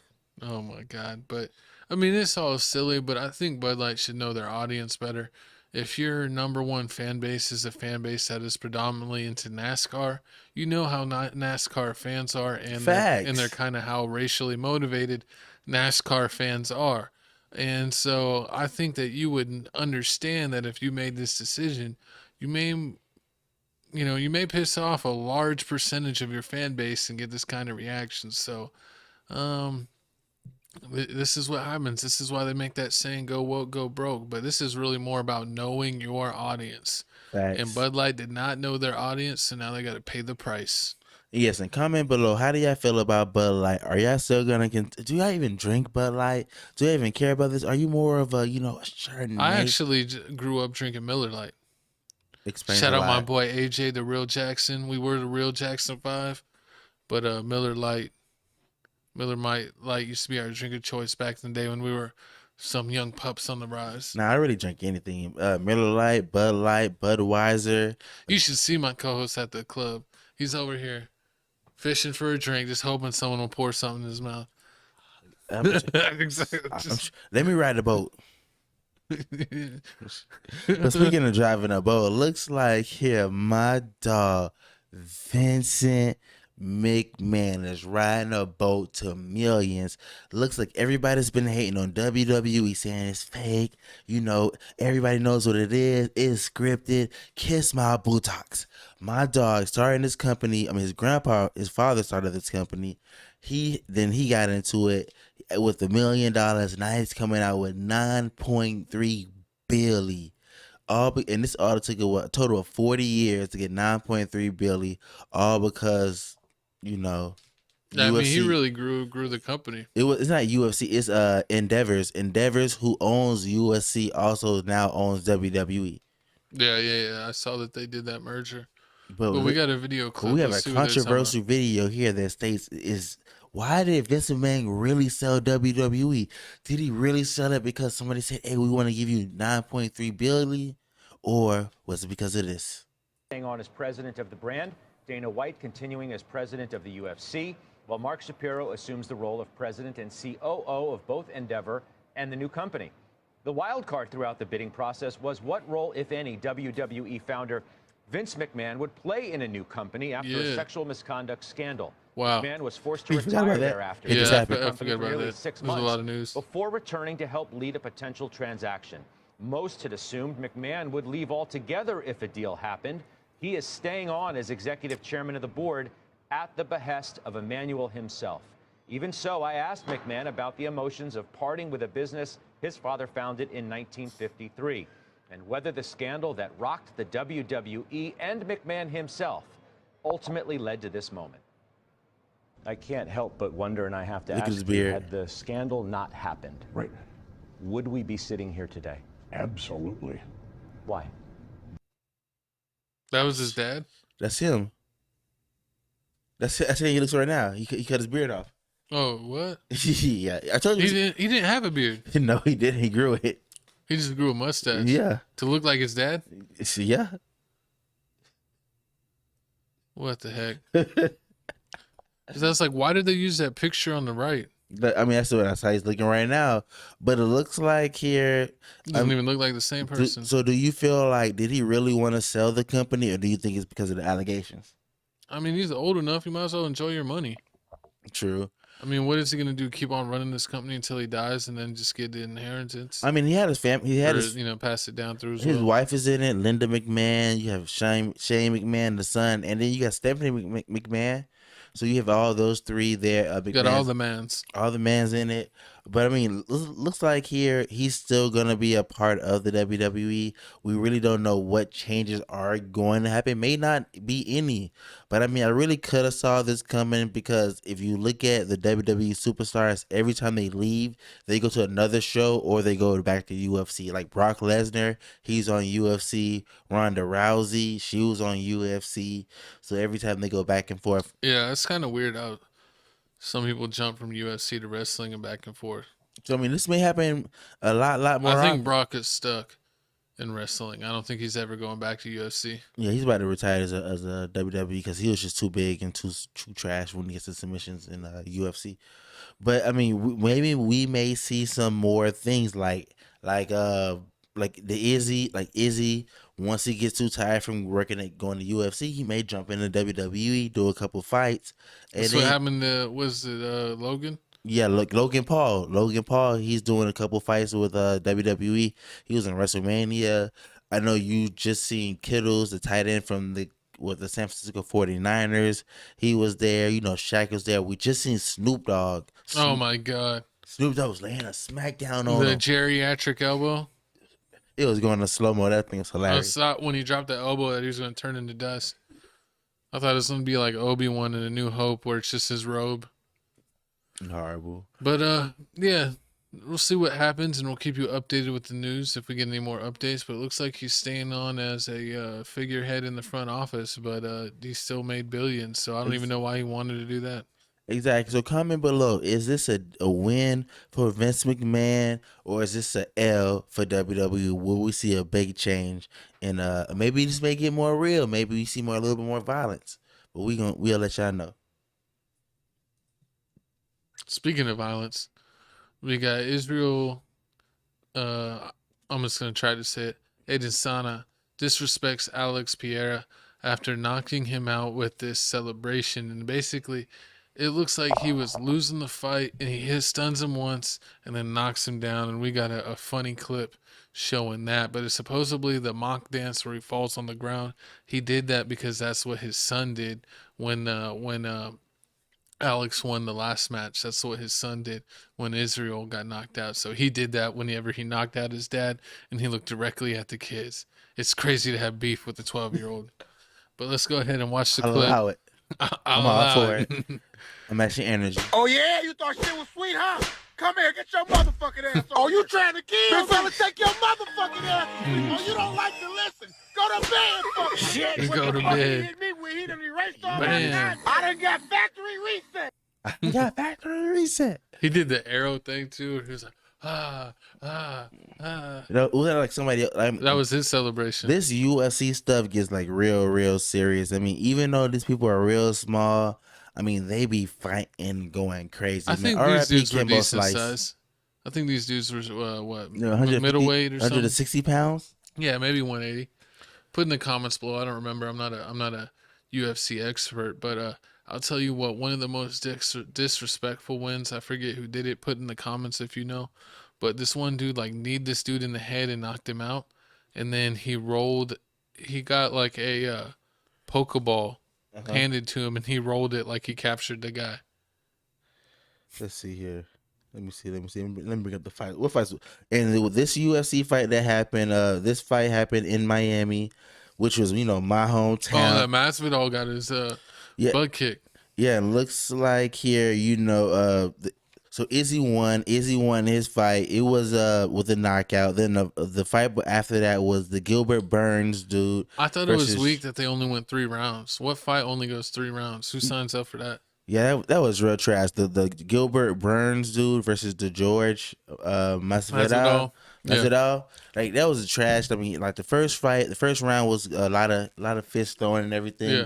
Oh my God! But I mean, it's all silly. But I think Bud Light should know their audience better. If your number one fan base is a fan base that is predominantly into NASCAR, you know how NASCAR fans are, and they're kind of how racially motivated NASCAR fans are. And so I think that you would understand that if you made this decision, you may piss off a large percentage of your fan base and get this kind of reaction. So, this is what happens. This is why they make that saying, go woke, go broke. But this is really more about knowing your audience.
Facts.
And Bud Light did not know their audience, so now they got to pay the price.
Yes, and comment below, how do y'all feel about Bud Light? Are y'all still gonna do y'all even drink Bud Light? Do y'all even care about this? Are you more of a, a Chardonnay?
I actually grew up drinking Miller Lite.
Explains
Shout
a
out my
lot.
boy AJ, the real Jackson. We were the real Jackson 5, but Miller Lite used to be our drink of choice back in the day when we were some young pups on the rise.
Nah, I really drink anything. Miller Lite, Bud Light, Budweiser.
You should see my co-host at the club. He's over here fishing for a drink, just hoping someone will pour something in his mouth. Exactly.
Let me ride the boat. But speaking of driving a boat, it looks like here my dog Vincent McMahon is riding a boat to millions. Looks like everybody's been hating on WWE, saying it's fake. Everybody knows what it is. It's scripted. Kiss my buttocks. My dog started this company. I mean, his father started this company. He got into it with $1 million. Now he's coming out with $9.3 billion. And this all took a total of 40 years to get $9.3 billion, all because UFC.
I mean, he really grew the company.
It's not UFC. It's Endeavors. Endeavors, who owns USC, also now owns WWE.
Yeah. I saw that they did that merger.
But
we got a video clip.
We have a controversial video here that states why did Vince McMahon really sell WWE? Did he really sell it because somebody said, "Hey, we want to give you $9.3 billion," or was it because of this?
Staying on as president of the brand, Dana White continuing as president of the UFC, while Mark Shapiro assumes the role of president and COO of both Endeavor and the new company. The wild card throughout the bidding process was what role, if any, WWE founder Vince McMahon would play in a new company after a sexual misconduct scandal.
Wow.
McMahon was forced to retire thereafter.
I forgot
for
about
nearly
that.
6
There was
months
a lot of news.
before returning to help lead a potential transaction. Most had assumed McMahon would leave altogether if a deal happened. He is staying on as executive chairman of the board at the behest of Emmanuel himself. Even so, I asked McMahon about the emotions of parting with a business his father founded in 1953, and whether the scandal that rocked the WWE and McMahon himself ultimately led to this moment. I can't help but wonder, and I have to ask you, had the scandal not happened, would we be sitting here today?
Absolutely.
Why?
That was his dad?
That's him. That's how he looks right now. He cut his beard off.
Oh, what?
Yeah, I told you.
He didn't have a beard.
No, he didn't. He grew it.
He just grew a mustache.
Yeah.
To look like his dad?
Yeah.
What the heck? That's like, why did they use that picture on the right?
I mean, that's how he's looking right now. But it looks like here...
Doesn't even look like the same person.
So do you feel like, did he really want to sell the company, or do you think it's because of the allegations?
I mean, he's old enough. You might as well enjoy your money.
True.
I mean, what is he going to do? Keep on running this company until he dies and then just get the inheritance?
I mean, he had his family. He had his,
pass it down through
his wife is in it, Linda McMahon. You have Shane McMahon, the son. And then you got Stephanie McMahon. So you have all those three there.
Got all the mans.
All the mans in it. But I mean, looks like here he's still gonna be a part of the WWE. We really don't know what changes are going to happen. May not be any, but I mean, I really could have saw this coming because if you look at the WWE superstars, every time they leave, they go to another show or they go back to UFC. Like Brock Lesnar, he's on UFC. Ronda Rousey, she was on UFC. So every time they go back and forth.
Yeah, it's kind of weird how some people jump from UFC to wrestling and back and forth.
So I mean, this may happen a lot more.
I think Brock is stuck in wrestling. I don't think he's ever going back to UFC.
Yeah, he's about to retire as a WWE because he was just too big and too trash when he gets the submissions in UFC. But I mean, maybe we may see some more things like the Izzy. Once he gets too tired from working at going to UFC, he may jump into WWE, do a couple fights. And
That's what happened to Logan?
Yeah, look, Logan Paul. He's doing a couple fights with WWE. He was in WrestleMania. I know you just seen Kittles, the tight end from the San Francisco 49ers. He was there. You know, Shaq was there. We just seen Snoop Dogg.
Oh my God.
Snoop Dogg was laying a smackdown on
the
him.
geriatric elbow.
It was going to slow-mo. That thing was hilarious.
I thought when he dropped that elbow that he was going to turn into dust. I thought it was going to be like Obi-Wan in A New Hope where it's just his robe.
Horrible.
But yeah, we'll see what happens and we'll keep you updated with the news if we get any more updates. But it looks like he's staying on as a figurehead in the front office, but he still made billions. So I don't even know why he wanted to do that.
Exactly. So comment below. Is this a win for Vince McMahon or is this a L for WWE? Will we see a big change? And maybe this may get more real. Maybe we see a little bit more violence. But we'll let y'all know.
Speaking of violence, we got Israel. I'm just gonna try to say it. Aiden Sana disrespects Alex Pereira after knocking him out with this celebration, and basically, it looks like he was losing the fight, and he stuns him once, and then knocks him down. And we got a funny clip showing that. But it's supposedly the mock dance where he falls on the ground. He did that because that's what his son did when Alex won the last match. That's what his son did when Israel got knocked out. So he did that whenever he knocked out his dad, and he looked directly at the kids. It's crazy to have beef with a 12-year-old. But let's go ahead and watch the clip.
Allow it. I'm all for it. I'm matching energy.
Oh yeah, you thought shit was sweet, huh? Come here, get your motherfucking ass. Oh, you trying to kill? Big fella, take your motherfucking ass. Oh, you don't like to listen? Go to bed, fucking shit.
Go to bed.
Hit me when he done erased all
Man.
that. I done got factory reset.
You got factory reset.
He did the arrow thing too. He was like,
You know, was that like somebody else?
That was his celebration.
This UFC stuff gets like real serious. I mean, even though these people are real small, I mean, they be fighting, going crazy.
I think these dudes were decent size. I think these dudes were what, middleweight or something?
160 pounds?
Yeah, maybe 180. Put in the comments below. I don't remember. I'm not a UFC expert, but I'll tell you what. One of the most disrespectful wins. I forget who did it. Put in the comments if you know. But this one dude kneed this dude in the head and knocked him out, and then he rolled. He got like a Pokeball handed to him, and he rolled it like he captured the guy.
Let's see here. Let me see. Let me bring up the fight. What fights? And with this UFC fight that happened, this fight happened in Miami, which was my hometown.
Oh, that Masvidal got his butt kicked.
Yeah, it looks like here, so Izzy won. Izzy won his fight. It was with a knockout. Then the fight after that was the Gilbert Burns dude.
I thought it was weak that they only went 3 rounds. What fight only goes 3 rounds? Who signs up for that?
Yeah, that was real trash. The Gilbert Burns dude versus the George Masvidal. Like that was trash. I mean, like the first round was a lot of fist throwing and everything.
Yeah.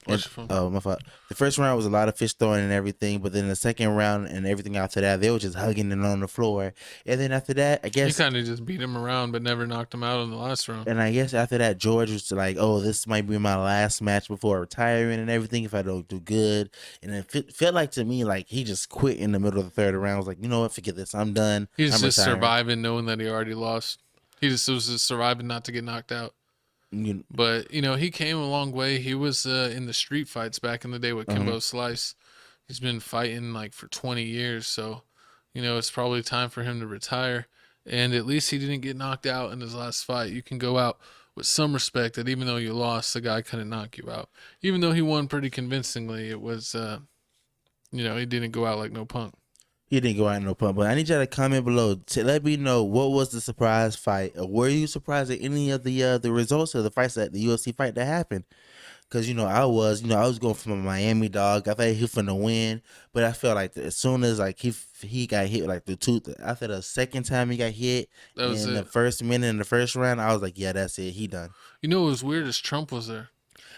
My fault. The first round was a lot of fist throwing and everything, but then the second round and everything after that, they were just hugging it on the floor. And then after that, I guess
he kind of just beat him around, but never knocked him out in the last round.
And I guess after that, George was like, "Oh, this might be my last match before retiring and everything. If I don't do good," and it felt like to me like he just quit in the middle of the third round. I was like, you know what, forget this. I'm done.
He's
I'm
just
retiring.
surviving, knowing that he already lost. He just was just surviving not to get knocked out. But he came a long way. He was in the street fights back in the day with Kimbo Slice. He's been fighting like for 20 years, so You know, it's probably time for him to retire. And at least he didn't get knocked out in his last fight. You can go out with some respect that even though you lost, the guy couldn't knock you out. Even though he won pretty convincingly, it was, you know, he didn't go out like no punk.
He didn't go out no pump. But I need y'all to comment below to let me know what was the surprise fight. Or were you surprised at any of the results of the fights that the UFC fight that happened? Because, you know, I was going from a Miami dog. I thought he was finna win. But I felt like as soon as like he got hit like after the second time he got hit in the first minute in the first round, I was like, yeah, that's it. He done.
You know what was weird is Trump was there.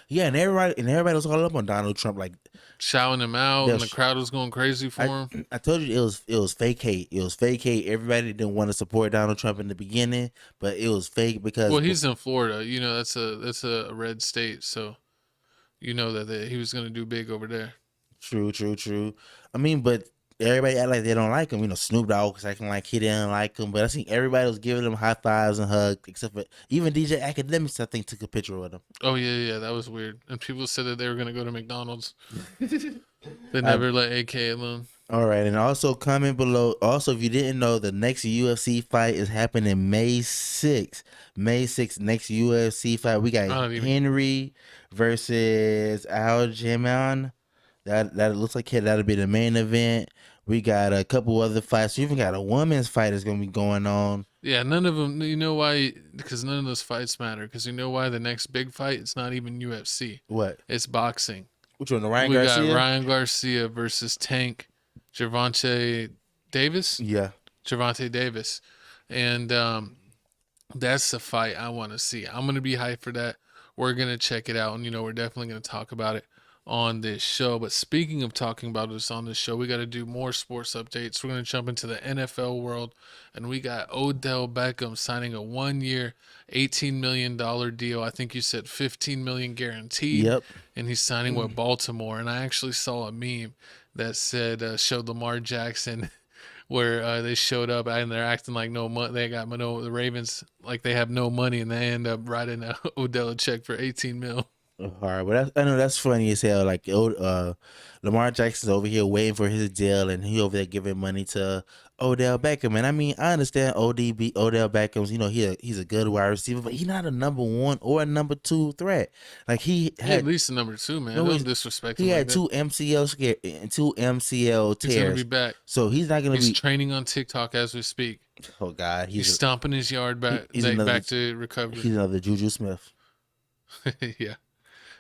Yeah, and everybody was all up on Donald Trump, like
shouting him out, and the crowd was going crazy for him.
I told you it was fake hate. It was fake hate. Everybody didn't want to support Donald Trump in the beginning, but it was fake because
he's in Florida. You know, that's a red state, so you know that he was going to do big over there.
True. I mean, but everybody act like they don't like him. You know, Snoop Dogg was acting like he didn't like him, but I think everybody was giving him high fives and hugs, except for even DJ Academics, I think, took a picture with him.
Oh, yeah, that was weird. And people said that they were going to go to McDonald's. They never let AK alone.
All right, and also comment below. Also, if you didn't know, the next UFC fight is happening May 6th. May 6th, next UFC fight. We got Henry versus Aljamain. That looks like that'll be the main event. We got a couple other fights. We even got a women's fight that's going to be going on.
Yeah, none of them. You know why? Because none of those fights matter. Because you know why? The next big fight, it's not even UFC.
What?
It's boxing.
Which one? Ryan Garcia?
We got Ryan Garcia versus Tank Gervonta Davis.
Yeah.
Gervonta Davis. And that's the fight I want to see. I'm going to be hyped for that. We're going to check it out. And, you know, we're definitely going to talk about it on this show. But speaking of talking about this on this show, we got to do more sports updates. We're going to jump into the NFL world, and we got Odell Beckham signing a 1-year $18 million deal. I think you said $15 million guaranteed.
Yep.
And he's signing with Baltimore. And I actually saw a meme that said showed Lamar Jackson where they showed up and they're acting like no money. They got the Ravens like they have no money, and they end up writing Odell a check for $18 million.
All right, but I know that's funny as hell. Like, Lamar Jackson's over here waiting for his deal, and he over there giving money to Odell Beckham. And I mean, I understand Odell Beckham's. You know, he's a good wide receiver, but he's not a number 1 or a number 2 threat. Like he had
at least a number 2, man.
No,
Don't disrespect him.
He had
like
two MCL tears.
He's gonna be back,
so he's not gonna be.
He's training on TikTok as we speak.
Oh God,
he's stomping his yard back to recovery.
He's another Juju Smith.
Yeah.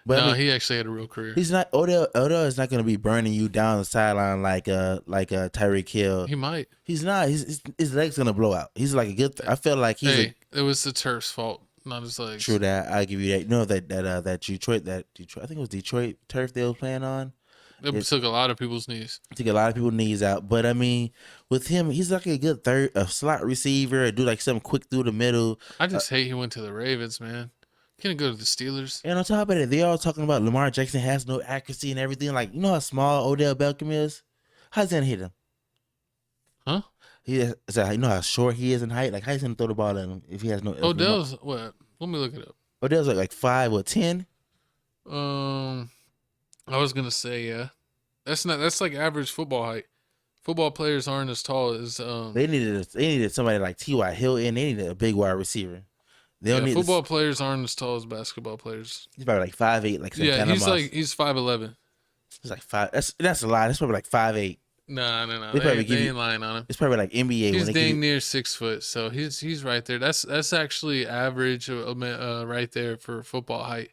But
no,
I mean,
he actually had a real career.
He's not Odell is not going to be burning you down the sideline like Tyreek Hill.
He might.
He's not. His leg's going to blow out. He's like a good. I feel like he's.
It was the turf's fault, not his legs.
True that. I'll give you that. You know that Detroit. I think it was Detroit turf they was playing on.
It took a lot of people's knees.
Took a lot of people's knees out. But I mean, with him, he's like a good slot receiver. Do like something quick through the middle.
I just hate he went to the Ravens, man. Can't go to the Steelers.
And on top of it, they all talking about Lamar Jackson has no accuracy and everything. Like, you know how small Odell Beckham is? How's he gonna hit him?
Huh?
You know how short he is in height? Like, how's he gonna throw the ball at him if he has no?
Odell's what? Let me look it up.
Odell's like 5 or 10.
I was gonna say yeah. That's like average football height. Football players aren't as tall as
They needed somebody like T.Y. Hilton. They needed a big wide receiver.
Football players aren't as tall as basketball players.
He's probably like 5'8", like
he's 5'11".
He's like 5. That's a lot. That's probably like 5'8".
No. They ain't lying on him.
It's probably like NBA.
He's dang near 6 foot, so he's right there. That's actually average right there for football height.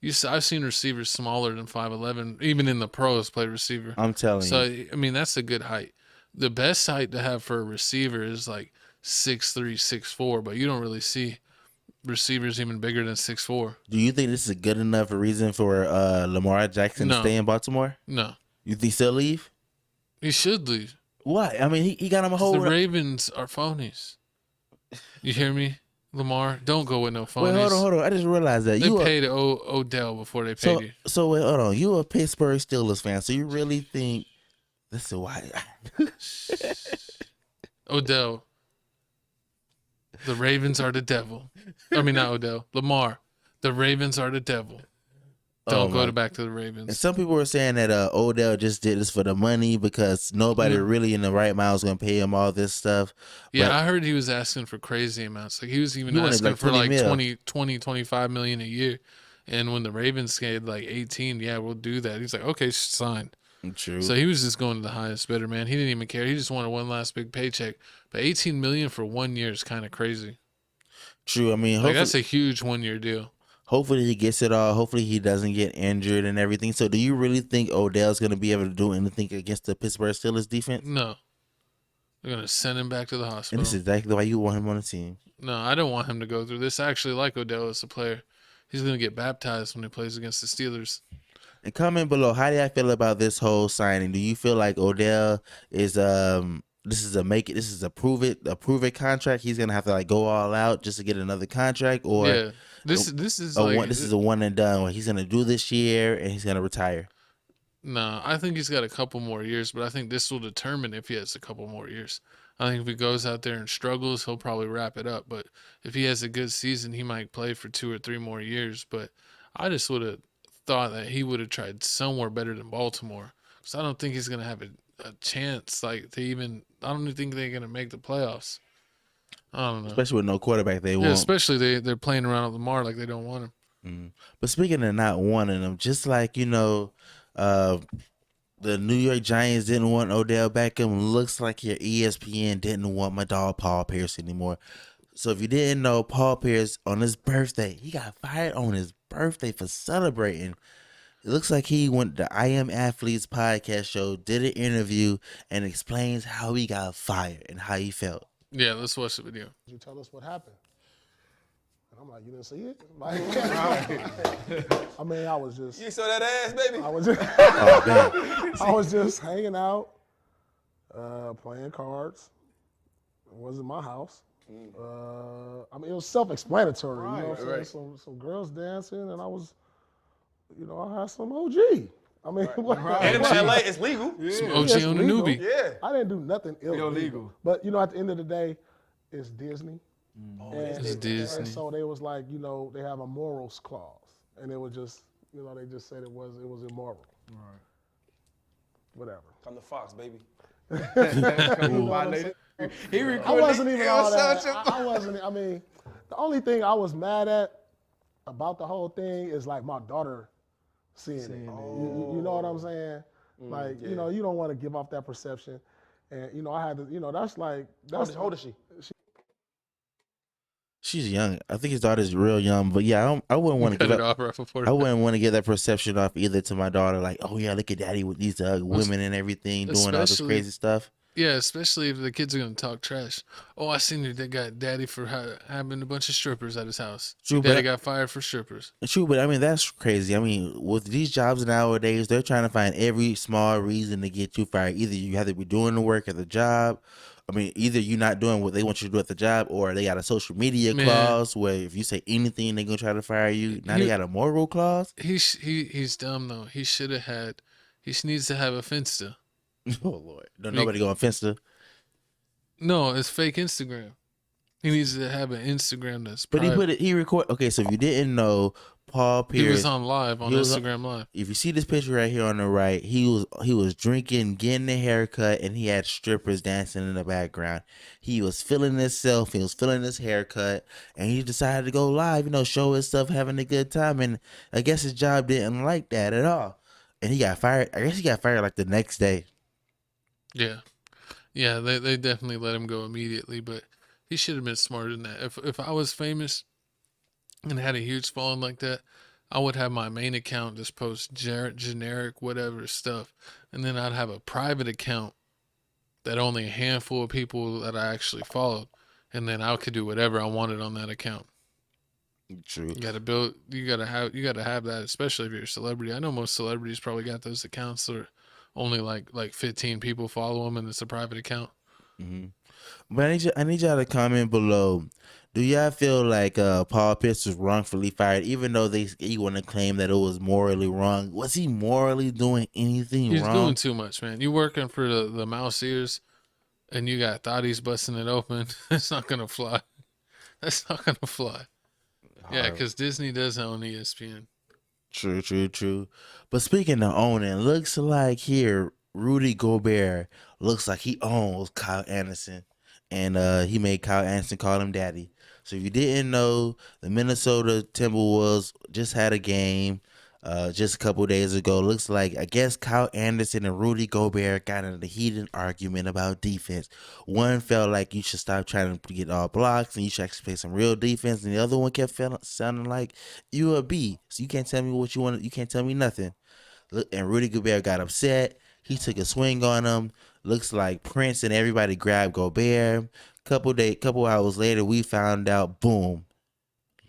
I've seen receivers smaller than 5'11", even in the pros play receiver.
I'm telling you.
So I mean that's a good height. The best height to have for a receiver is like 6'3", 6'4", but you don't really see receivers even bigger than 6'4".
Do you think this is a good enough reason for Lamar Jackson to stay in Baltimore?
No.
You think he'll leave?
He should leave.
Why? I mean, he got him a whole.
The Ravens are phonies. You hear me, Lamar? Don't go with no phonies.
Wait, hold on. I just realized that
they paid Odell before they paid you.
So wait, hold on. You a Pittsburgh Steelers fan, so you really think this is why?
Odell. The Ravens are the devil. I mean, not Odell. Lamar. The Ravens are the devil. Don't go back to the Ravens.
And some people were saying that Odell just did this for the money because nobody really in the right mind was going to pay him all this stuff.
Yeah,
But
I heard he was asking for crazy amounts. Like he was even
He wanted
asking
like
for
20
like
mil.
25 million a year. And when the Ravens gave like 18, yeah, we'll do that. He's like, okay, sign.
True.
So he was just going to the highest bidder, man. He didn't even care. He just wanted one last big paycheck. But 18 million for 1 year is kind of crazy.
True. I mean,
Like that's a huge 1 year deal.
hopefully he gets it all. Hopefully he doesn't get injured and everything. So do you really think Odell's going to be able to do anything against the Pittsburgh Steelers defense?
No. They're going to send him back to the
And
hospital.
this is exactly why you want him on the team.
No, I don't want him to go through this. I actually like Odell as a player. He's going to get baptized when he plays against the Steelers.
And comment below, how do y'all feel about this whole signing? Do you feel like Odell is this is a prove it contract? He's gonna have to like go all out just to get another contract, or
Yeah. This is like,
this is a one and done. What he's gonna do this year and he's gonna retire.
No, I think he's got a couple more years, but I think this will determine if he has a couple more years. I think if he goes out there and struggles, he'll probably wrap it up. But if he has a good season, he might play for 2 or 3 more years. But I just would have thought that he would have tried somewhere better than Baltimore. Because I don't think he's going to have a chance like to even – I don't even think they're going to make the playoffs. I don't know.
Especially with no quarterback, they
Yeah,
won't.
especially they're playing around with Lamar like they don't want him.
But speaking of not wanting him, just like, the New York Giants didn't want Odell Beckham, looks like your ESPN didn't want my dog Paul Pierce anymore. So if you didn't know, Paul Pierce on his birthday, he got fired on his birthday for celebrating. It looks like he went to I Am Athletes podcast show, did an interview, and explains how he got fired and how he felt.
Yeah, let's watch the video.
You tell us what happened. And I'm like, you didn't see it? Like, I mean, I was just.
You saw that ass, baby?
I was just. I was just hanging out, playing cards. It wasn't my house. I mean, it was self-explanatory. You know what I'm saying? Some girls dancing, and I was, I had some OG. I mean,
And in LA, it's legal.
Some OG on the newbie.
Yeah.
I didn't do nothing illegal. But at the end of the day, it's Disney.
It's Disney.
And so they was like, they have a morals clause, and it was just, they just said it was immoral.
Right.
Whatever.
Come to Fox, baby.
I wasn't even all that. I wasn't. I mean, the only thing I was mad at about the whole thing is like my daughter seeing it. You know what I'm saying? Like, you don't want to give off that perception, and I had to. That's like that's
how old is she?
She's young. I think his daughter's real young, but yeah, I wouldn't want to give I wouldn't want to get that perception off either to my daughter. Like, oh yeah, look at daddy with these women and everything doing all this crazy stuff.
Yeah, especially if the kids are gonna talk trash. Oh, I seen your daddy for having a bunch of strippers at his house.
True,
Your daddy got fired for strippers.
True, but I mean that's crazy. I mean, with these jobs nowadays, they're trying to find every small reason to get you fired. Either you have to be doing the work at the job. I mean, either you're not doing what they want you to do at the job, or they got a social media clause where if you say anything, they're gonna try to fire you. Now they got a moral clause.
He's dumb though. He should have had. He needs to have a Finsta.
Oh Lord, don't nobody go on Finsta.
No, it's fake Instagram. He needs to have an Instagram that's.
But
private.
he record. Okay, so if you didn't know, Paul Pierce.
He was on Instagram Live.
If you see this picture right here on the right, he was drinking, getting a haircut, and he had strippers dancing in the background. He was feeling himself. He was feeling his haircut, and he decided to go live. Show his stuff, having a good time. And I guess his job didn't like that at all, and he got fired. I guess he got fired like the next day.
Yeah. Yeah, they definitely let him go immediately, but he should have been smarter than that. If I was famous and had a huge following like that, I would have my main account just post generic whatever stuff, and then I'd have a private account that only a handful of people that I actually followed, and then I could do whatever I wanted on that account.
True.
You gotta have that, especially if you're a celebrity. I know most celebrities probably got those accounts that are only like 15 people follow them, and it's a private account.
Mm-hmm. But I need y'all to comment below. Do y'all feel like Paul Pierce was wrongfully fired, even though he want to claim that it was morally wrong? Was he morally doing anything wrong?
He's doing too much, man. You working for the mouse ears, and you got thotties busting it open. It's not gonna fly. That's not gonna fly. Yeah, because Disney does own ESPN.
True. But speaking of owning, looks like here Rudy Gobert looks like he owns Kyle Anderson, and he made Kyle Anderson call him daddy. So if you didn't know, the Minnesota Timberwolves just had a game just a couple days ago. Looks like, I guess, Kyle Anderson and Rudy Gobert got into a heated argument about defense. One felt like you should stop trying to get all blocks and you should actually play some real defense, and the other one kept sounding like you a B, so you can't tell me what you want. You can't tell me nothing. Look, and Rudy Gobert got upset. He took a swing on him. Looks like Prince and everybody grabbed Gobert. Couple hours later, we found out, boom,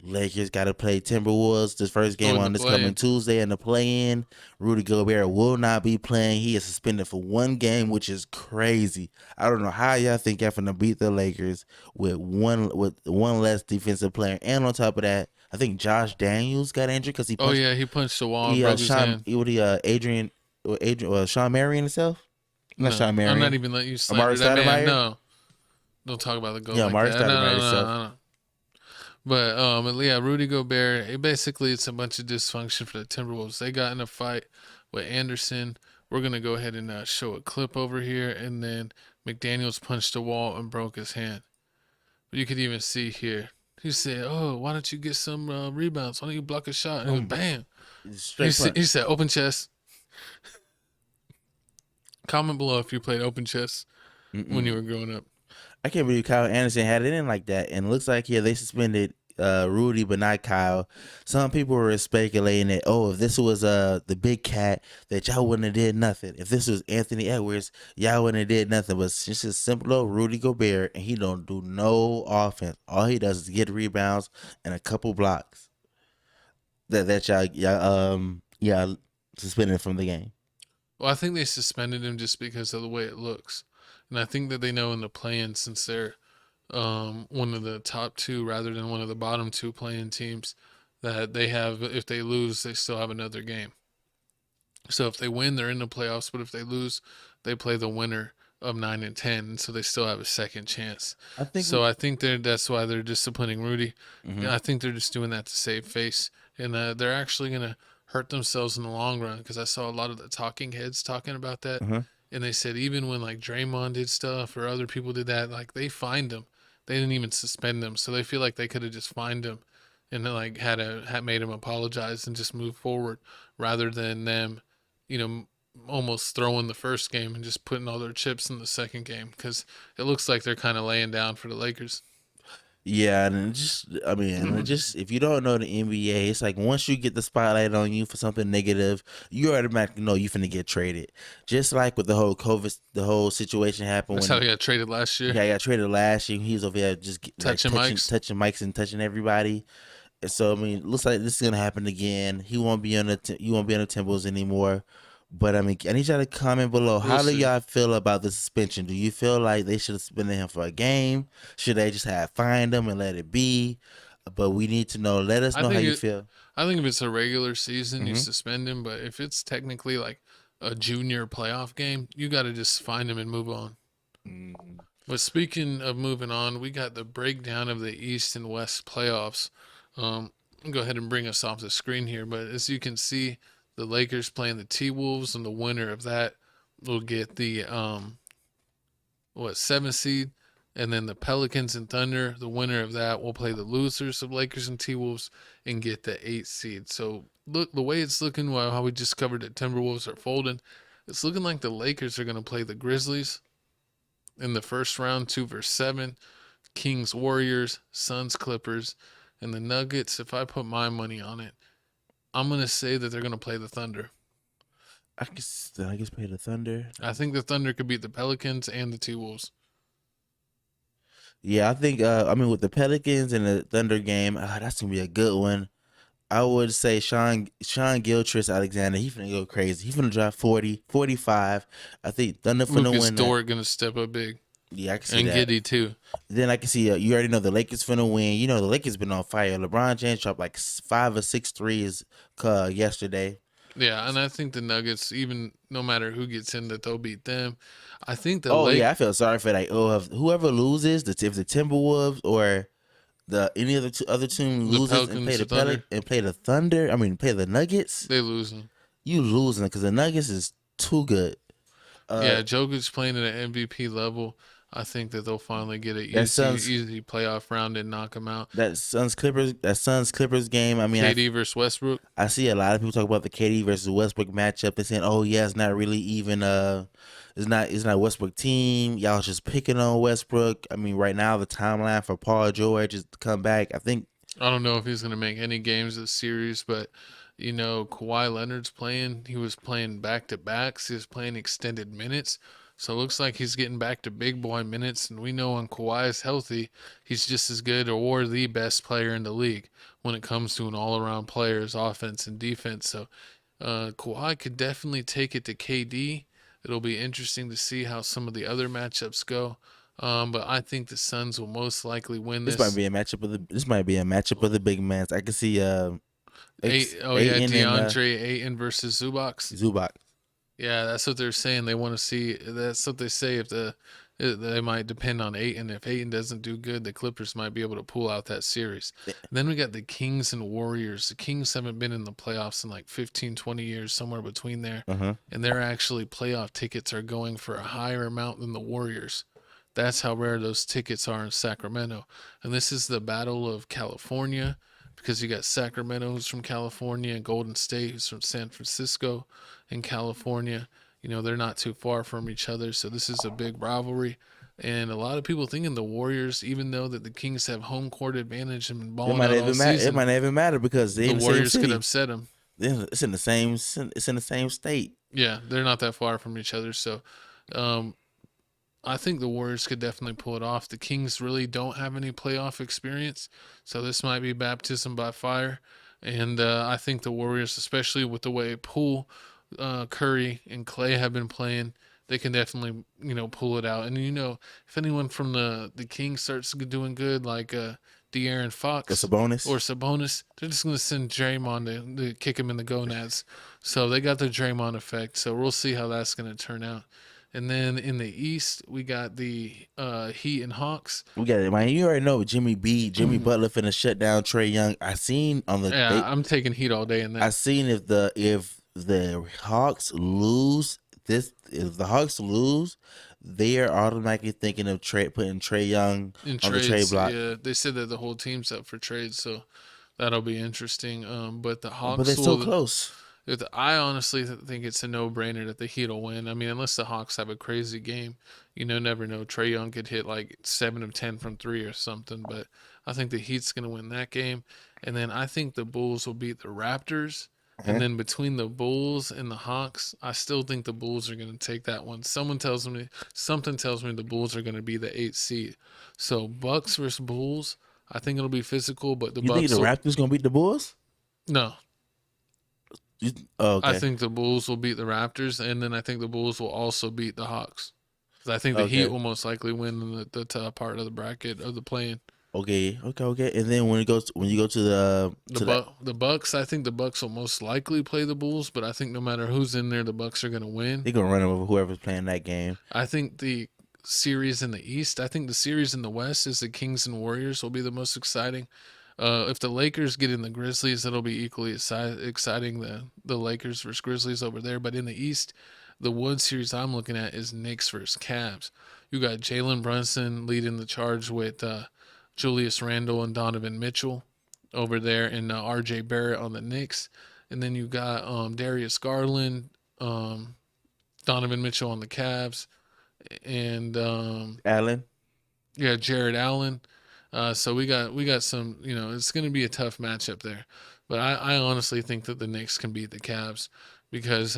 Lakers got to play Timberwolves. This first game on this coming Tuesday in the play-in. Rudy Gobert will not be playing. He is suspended for one game, which is crazy. I don't know how y'all think y'all finna beat the Lakers with one less defensive player. And on top of that, I think Josh Daniels got injured because he punched.
Oh yeah, he punched the wall and broke his hand.
Adrian, Sean Marion himself? Not Sean Marion.
I'm not even letting you slander that man. No. Don't talk about the goal like that. No. But yeah, Rudy Gobert, it's a bunch of dysfunction for the Timberwolves. They got in a fight with Anderson. We're going to go ahead and show a clip over here. And then McDaniels punched the wall and broke his hand. But you could even see here. He said, "Oh, why don't you get some rebounds? Why don't you block a shot?" And bam. He said, "Open chess." Comment below if you played open chess when you were growing up.
I can't believe Kyle Anderson had it in like that. And it looks like, they suspended Rudy, but not Kyle. Some people were speculating that, if this was the big cat, that y'all wouldn't have did nothing. If this was Anthony Edwards, y'all wouldn't have did nothing. But it's just a simple old Rudy Gobert, and he don't do no offense. All he does is get rebounds and a couple blocks. That y'all suspended from the game.
Well, I think they suspended him just because of the way it looks. And I think that they know in the play-in, since they're one of the top two rather than one of the bottom two play-in teams, that they have, if they lose, they still have another game. So if they win, they're in the playoffs. But if they lose, they play the winner of 9 and 10. And so they still have a second chance. I think that's why they're disciplining Rudy. Mm-hmm. I think they're just doing that to save face. And they're actually going to hurt themselves in the long run, because I saw a lot of the talking heads talking about that. Mm-hmm. And they said even when like Draymond did stuff or other people did that, like they fined him. They didn't even suspend him. So they feel like they could have just fined him and like had made him apologize and just move forward, rather than them, almost throwing the first game and just putting all their chips in the second game, because it looks like they're kind of laying down for the Lakers.
Yeah, and just if you don't know the NBA, it's like once you get the spotlight on you for something negative, you automatically know you're finna get traded. Just like with the whole COVID, the whole situation happened.
That's how he got traded last year.
Yeah, he got traded last year. He was over there just touching mics and touching everybody. And so it looks like this is gonna happen again. He won't be on the Timberwolves anymore. But I need y'all to comment below. How do y'all feel about the suspension? Do you feel like they should have suspended him for a game? Should they just have fined him and let it be? But we need to know. Let us know how you feel.
I think if it's a regular season, you suspend him. But if it's technically like a junior playoff game, you got to just fine him and move on. Mm-hmm. But speaking of moving on, we got the breakdown of the East and West playoffs. I'll go ahead and bring us off the screen here. But as you can see, the Lakers playing the T-Wolves, and the winner of that will get the 7th seed. And then the Pelicans and Thunder, the winner of that will play the losers of Lakers and T-Wolves and get the 8th seed. So look, the way it's looking, how we just covered that Timberwolves are folding, it's looking like the Lakers are going to play the Grizzlies in the first round, 2 versus 7, Kings, Warriors, Suns, Clippers, and the Nuggets. If I put my money on it, I'm going to say that they're going to play the Thunder.
I guess play the Thunder.
I think the Thunder could beat the Pelicans and the T-Wolves.
Yeah, I think, with the Pelicans and the Thunder game, that's going to be a good one. I would say Sean Gilchrist-Alexander, he's going to go crazy. He's going to drop 40, 45. I think Thunder finna win.
Lucas Dort going to step up big.
Yeah, I can see
and
that.
Giddy too.
Then I can see you already know the Lakers finna win. The Lakers been on fire. LeBron James dropped like 5 or 6 threes yesterday.
Yeah, and I think the Nuggets, even no matter who gets in, that they'll beat them. I think
I feel sorry for whoever loses, if the Timberwolves or any other team
The
loses and
Pelicans,
play the
the Thunder.
play the Thunder. I mean, play the Nuggets.
They losing.
You losing because the Nuggets is too good.
Yeah, Jokic playing at an MVP level. I think that they'll finally get an easy playoff round and knock them out.
That Suns Clippers game. I mean,
KD versus Westbrook.
I see a lot of people talk about the KD versus Westbrook matchup. They're saying, "Oh yeah, it's not really even. It's not a Westbrook team. Y'all just picking on Westbrook." I mean, right now the timeline for Paul George is to come back. I
don't know if he's going to make any games this series, but Kawhi Leonard's playing. He was playing back-to-backs. He was playing extended minutes. So it looks like he's getting back to big boy minutes, and we know when Kawhi is healthy, he's just as good or the best player in the league when it comes to an all-around player's offense and defense. So Kawhi could definitely take it to KD. It'll be interesting to see how some of the other matchups go. But I think the Suns will most likely win this.
This might be a matchup of the big mans. I can see
DeAndre Ayton versus
Zubac.
Yeah, that's what they're saying. They want to see. That's what they say. They might depend on Ayton. If Ayton doesn't do good, the Clippers might be able to pull out that series. Then we got the Kings and Warriors. The Kings haven't been in the playoffs in like 15, 20 years, somewhere between there. And their actually playoff tickets are going for a higher amount than the Warriors. That's how rare those tickets are in Sacramento. And this is the Battle of California, because you got Sacramento, who's from California, and Golden State, who's from San Francisco and California. They're not too far from each other, so this is a big rivalry. And a lot of people thinking the Warriors, even though that the Kings have home court advantage and been balling out all season,
it might not even matter because
the Warriors could upset them.
It's in the same state.
Yeah, they're not that far from each other, so I think the Warriors could definitely pull it off. The Kings really don't have any playoff experience, so this might be baptism by fire. And I think the Warriors, especially with the way Poole, Curry, and Clay have been playing, they can definitely, pull it out. And, if anyone from the Kings starts doing good, like De'Aaron Fox
or
Sabonis, they're just going to send Draymond to kick him in the gonads. So they got the Draymond effect. So we'll see how that's going to turn out. And then in the East, we got the Heat and Hawks.
We got it, man. You already know Jimmy Butler finna shut down Trae Young. I seen on the
I'm taking Heat all day in that.
I seen if the Hawks lose, they are automatically thinking of putting Trae Young
in
on
trades,
the trade block.
Yeah, they said that the whole team's up for trades, so that'll be interesting. But the Hawks,
but they're so close.
I honestly think it's a no-brainer that the Heat will win. I mean, unless the Hawks have a crazy game, never know. Trae Young could hit like 7 of 10 from 3 or something, but I think the Heat's going to win that game. And then I think the Bulls will beat the Raptors. And then between the Bulls and the Hawks, I still think the Bulls are going to take that one. Something tells me the Bulls are going to be the 8th seed. So Bucks versus Bulls, I think it'll be physical, but
You think the Raptors going to beat the Bulls?
No.
Okay.
I think the Bulls will beat the Raptors, and then I think the Bulls will also beat the Hawks. I think the Heat will most likely win in the top part of the bracket of the play-in.
Okay. And then when you go to
the Bucks, I think the Bucks will most likely play the Bulls, but I think no matter who's in there, the Bucks are going to win.
They're going to run over whoever's playing that game.
I think the series in the East, I think the series in the West is the Kings and Warriors will be the most exciting. If the Lakers get in the Grizzlies, it'll be equally exciting, the Lakers versus Grizzlies over there. But in the East, the one series I'm looking at is Knicks versus Cavs. You got Jalen Brunson leading the charge with Julius Randle and Donovan Mitchell over there, and R.J. Barrett on the Knicks. And then you got Darius Garland, Donovan Mitchell on the Cavs, and
Allen.
Yeah, Jared Allen. So we got some, it's going to be a tough matchup there. But I honestly think that the Knicks can beat the Cavs because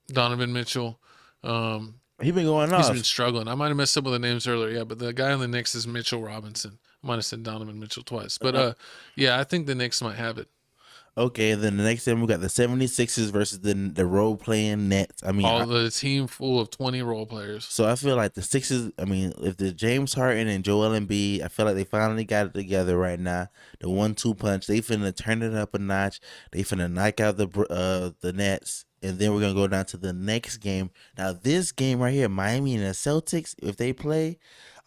Donovan Mitchell,
he's been going off.
He's been struggling. I might have messed up with the names earlier, but the guy on the Knicks is Mitchell Robinson. I might have said Donovan Mitchell twice. But I think the Knicks might have it.
Okay, then the next time we got the 76ers versus the role-playing Nets. I mean,
the team full of 20 role players.
So I feel like the Sixers, if the James Harden and Joel Embiid, I feel like they finally got it together right now. The 1-2 punch, they finna turn it up a notch. They finna knock out the Nets and then we're gonna go down to the next game. Now, this game right here, Miami and the Celtics, if they play,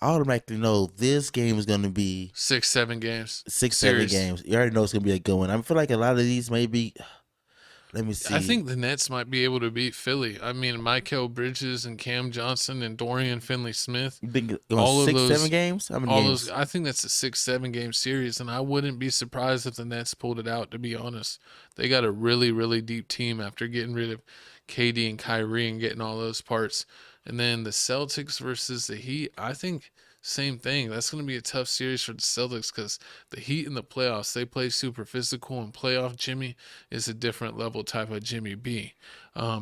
I automatically know this game is gonna be
6-7 games.
6-7 games. You already know it's gonna be a good one. I feel like a lot of these maybe. Let me see.
I think the Nets might be able to beat Philly. I mean, Mikal Bridges and Cam Johnson and Dorian Finney-Smith.
You think all 6-7 games? How many games?
I think that's a 6-7 game series, and I wouldn't be surprised if the Nets pulled it out, to be honest. They got a really, really deep team after getting rid of KD and Kyrie and getting all those parts. And then the Celtics versus the Heat, I think same thing. That's going to be a tough series for the Celtics because the Heat in the playoffs, they play super physical, and playoff Jimmy is a different level type of Jimmy B.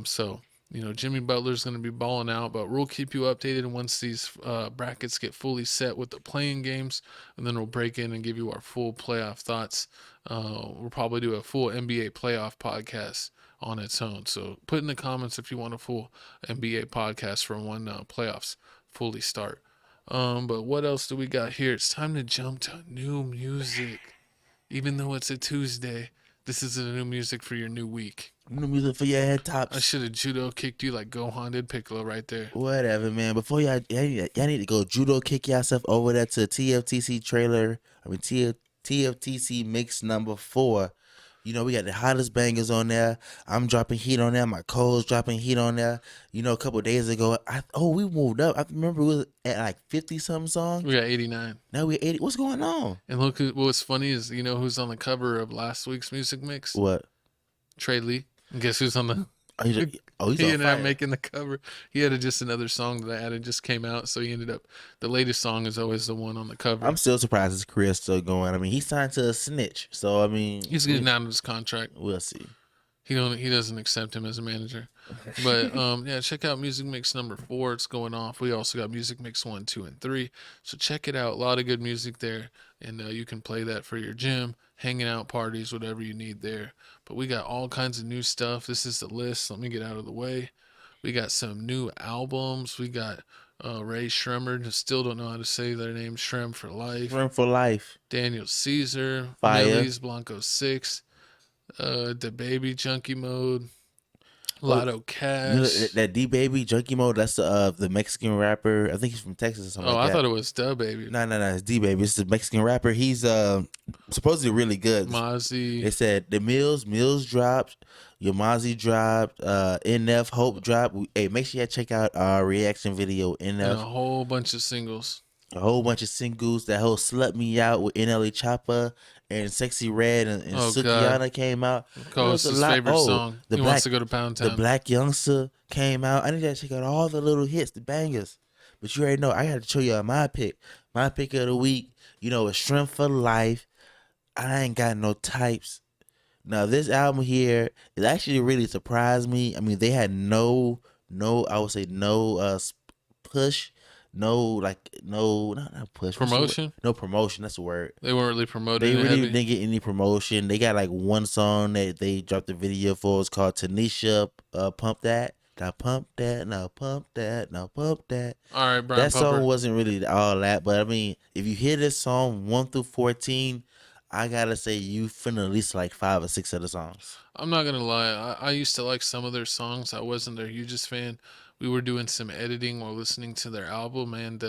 So, Jimmy Butler's going to be balling out, but we'll keep you updated once these brackets get fully set with the playing games, and then we'll break in and give you our full playoff thoughts. We'll probably do a full NBA playoff podcast on its own. So put in the comments if you want a full NBA podcast for when playoffs fully start. But what else do we got here? It's time to jump to new music. Even though it's a Tuesday, this is the new music for your new week.
New music for your head tops.
I should have judo kicked you like Gohan did Piccolo right there.
Whatever, man. Before y'all need to go judo kick yourself over there to TFTC trailer. TFTC mix number 4. We got the hottest bangers on there. I'm dropping heat on there. My co's dropping heat on there. A couple of days ago, we moved up. I remember we was at like 50-something songs.
We got 89.
Now we're 80. What's going on?
And look, what's funny is, who's on the cover of last week's music mix?
What?
Trey Lee. And guess who's on the...
he's
he
on
ended
fire.
up making the cover. He had just another song that I added just came out, so he ended up... The latest song is always the one on the cover.
I'm still surprised his career's still going. I mean, he signed to a snitch, so I mean...
He's getting out of his contract.
We'll see.
He doesn't accept him as a manager. But yeah, check out Music Mix number 4. It's going off. We also got Music Mix 1, 2, and 3. So check it out. A lot of good music there. And you can play that for your gym, hanging out, parties, whatever you need there. But we got all kinds of new stuff. This is the list. Let me get out of the way. We got some new albums. We got Ray Shremmer. Still don't know how to say their name. Shrem for Life.
Shrem for Life.
Daniel Caesar.
Fire.
Millie's Blanco 6. The Baby Junkie Mode. Lotto Cash.
That D Baby Junkie Mode, that's the Mexican rapper. I think he's from Texas or something like that.
I thought it was Da Baby.
No, it's D Baby. It's the Mexican rapper. He's supposedly really good.
Mozzie.
They said the Mills dropped, your Mozzie dropped, NF Hope dropped. Hey, make sure you check out our reaction video. NF.
And a whole bunch of singles.
A whole bunch of singles. That whole Slut Me Out with NLE Choppa and Sexy Red and Sukiyana came out.
It's his favorite song. He wants to go to Pound Town.
The Black Youngster came out. I need to check out all the little hits, the bangers. But you already know, I got to show you my pick. My pick of the week, is Strength for Life. I ain't got no types. Now, this album here, it actually really surprised me. I mean, they had no push. Not push.
Promotion?
No promotion. That's the word.
They weren't really promoted.
They really didn't get any promotion. They got like one song that they dropped the video for. It's called Tanisha, Pump That. Now pump that. Now pump that. Now pump that.
All right, Brian.
That song wasn't really all that, but I mean, if you hear this song 1 through 14, I gotta say you finna at least like 5 or 6 of the songs.
I'm not gonna lie. I used to like some of their songs. I wasn't their hugest fan. We were doing some editing while listening to their album, and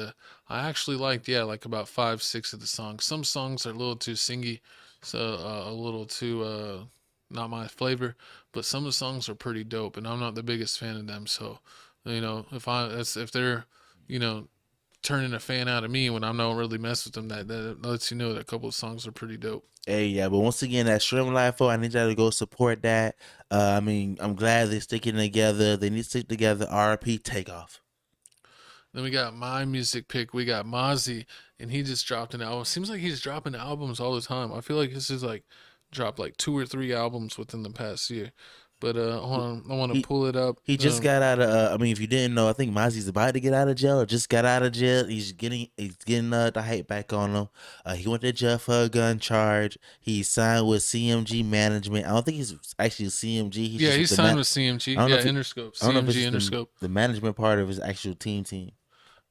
I actually liked, like about 5, 6 of the songs. Some songs are a little too singy, so a little too not my flavor. But some of the songs are pretty dope, and I'm not the biggest fan of them. So, if they're, turning a fan out of me when I don't really mess with them, that lets you know that a couple of songs are pretty dope.
Hey, yeah, but once again, that Shrimp Life, I need y'all to go support that. I mean, I'm glad they're sticking together. They need to stick together. RP Takeoff.
Then we got my music pick. We got Mozzie, and he just dropped an album. Seems like he's dropping albums all the time. I feel like this is dropped 2 or 3 albums within the past year. But hold on, I want to pull it up.
He just got out of. I mean, if you didn't know, I think Mozzie's about to get out of jail or just got out of jail. He's getting the hype back on him. He went to jail for a gun charge. He signed with CMG Management. I don't think he's actually CMG.
He's signed with CMG. Interscope. CMG Interscope.
The management part of his actual team.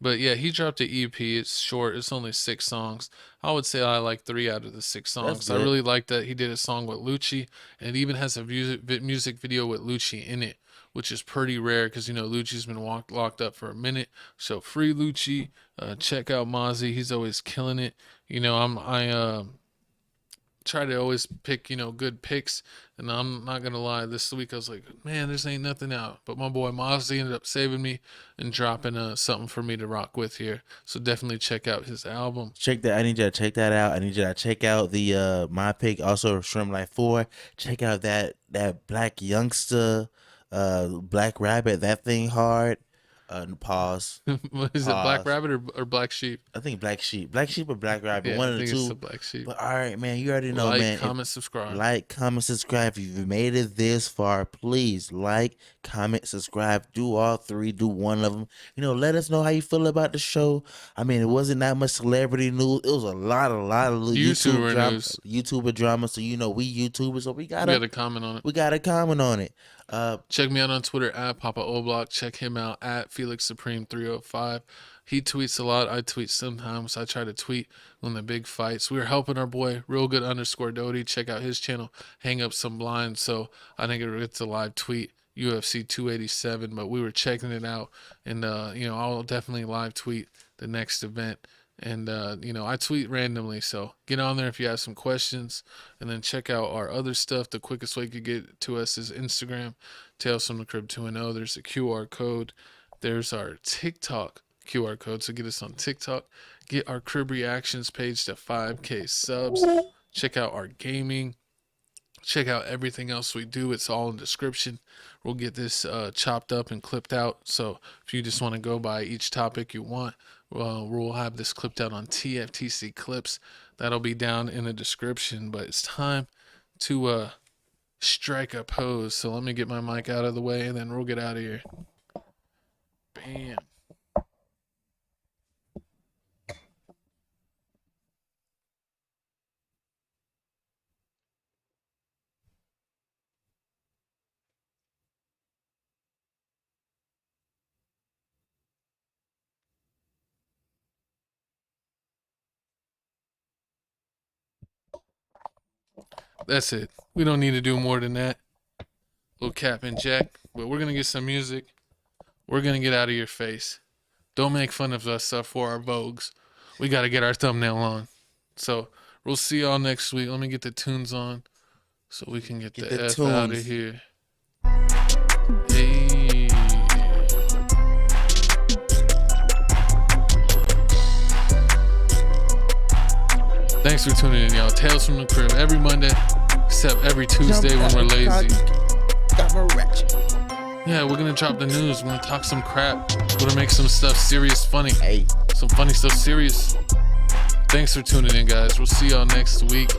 But yeah, he dropped an EP. It's short. It's only 6 songs. I would say I like 3 out of the 6 songs. I really like that he did a song with Lucci, and it even has a music video with Lucci in it, which is pretty rare because, you know, Lucci's been locked up for a minute. So free Lucci. Check out Mozzie. He's always killing it. You know, I try to always pick, you know, good picks, and I'm not gonna lie, this week I was like, man, this ain't nothing out, but my boy Mozzie ended up saving me and dropping something for me to rock with here. So definitely check out his album.
Check that. I need you to check that out. I need you to check out the my pick, also Shrimp Life 4. Check out that Black Youngster, Black Rabbit, that thing hard. Pause.
Is it Black Rabbit or Black Sheep?
I think Black Sheep. Black Sheep or Black Rabbit.
Yeah,
one
I
of the
think
two.
it's the Black Sheep.
But all right, man, you already know,
like,
man.
Comment, subscribe.
Like, comment, subscribe. If you've made it this far, please like, comment, subscribe. Do all 3. Do one of them. You know, let us know how you feel about the show. I mean, it wasn't that much celebrity news. It was a lot of
YouTuber
drama,
news.
YouTuber drama. So you know, we YouTubers, so we gotta
comment on it.
We gotta comment on it.
Check me out on Twitter at Papa Oblock. Check him out at Felix Supreme 305. He tweets a lot. I tweet sometimes. I try to tweet when the big fights. We were helping our boy Real Good _ Doty. Check out his channel. Hang up some blinds. So I think it's a live tweet. UFC 287, but we were checking it out, and you know, I'll definitely live tweet the next event. And you know, I tweet randomly, so get on there if you have some questions, and then check out our other stuff. The quickest way you could get to us is Instagram, Tales from the Crib 2.0. There's a QR code. There's our TikTok QR code, so get us on TikTok. Get our Crib Reactions page to 5K subs. Check out our gaming. Check out everything else we do. It's all in the description. We'll get this chopped up and clipped out. So if you just want to go by each topic you want, we'll have this clipped out on TFTC clips. That'll be down in the description. But it's time to strike a pose. So let me get my mic out of the way, and then we'll get out of here. Bam. That's it. We don't need to do more than that. Little cap and jack. But we're going to get some music. We're going to get out of your face. Don't make fun of us for our vogues. We got to get our thumbnail on. So we'll see y'all next week. Let me get the tunes on so we can get the F out of here. Hey. Thanks for tuning in, y'all. Tales from the Crib every Monday, except every Tuesday when we're lazy. Yeah, we're gonna drop the news. We're gonna talk some crap. We're gonna make some stuff serious funny. Hey, some funny stuff serious. Thanks for tuning in, guys. We'll see y'all next week.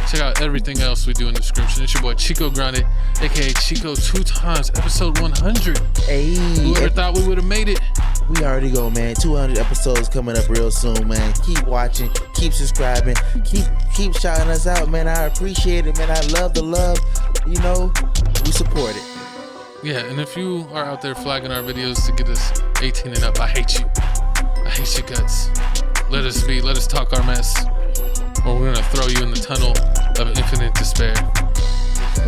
Check out everything else we do in the description. It's your boy Chico Grande, aka Chico 2 times, episode 100. Hey, whoever thought we would have made it.
We already go, man. 200 episodes coming up real soon, man. Keep watching, keep subscribing, keep shouting us out, man. I appreciate it, man. I love the love. You know, we support it.
Yeah, and if you are out there flagging our videos to get us 18 and up, I hate you. I hate your guts. Let us talk our mess, or we're gonna throw you in the tunnel of infinite despair.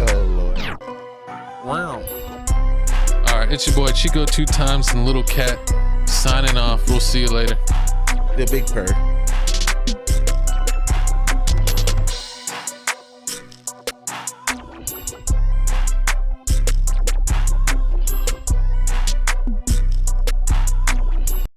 Oh Lord.
Wow. Alright, it's your boy Chico 2 times and Little Cat signing off. We'll see you later.
The big purr.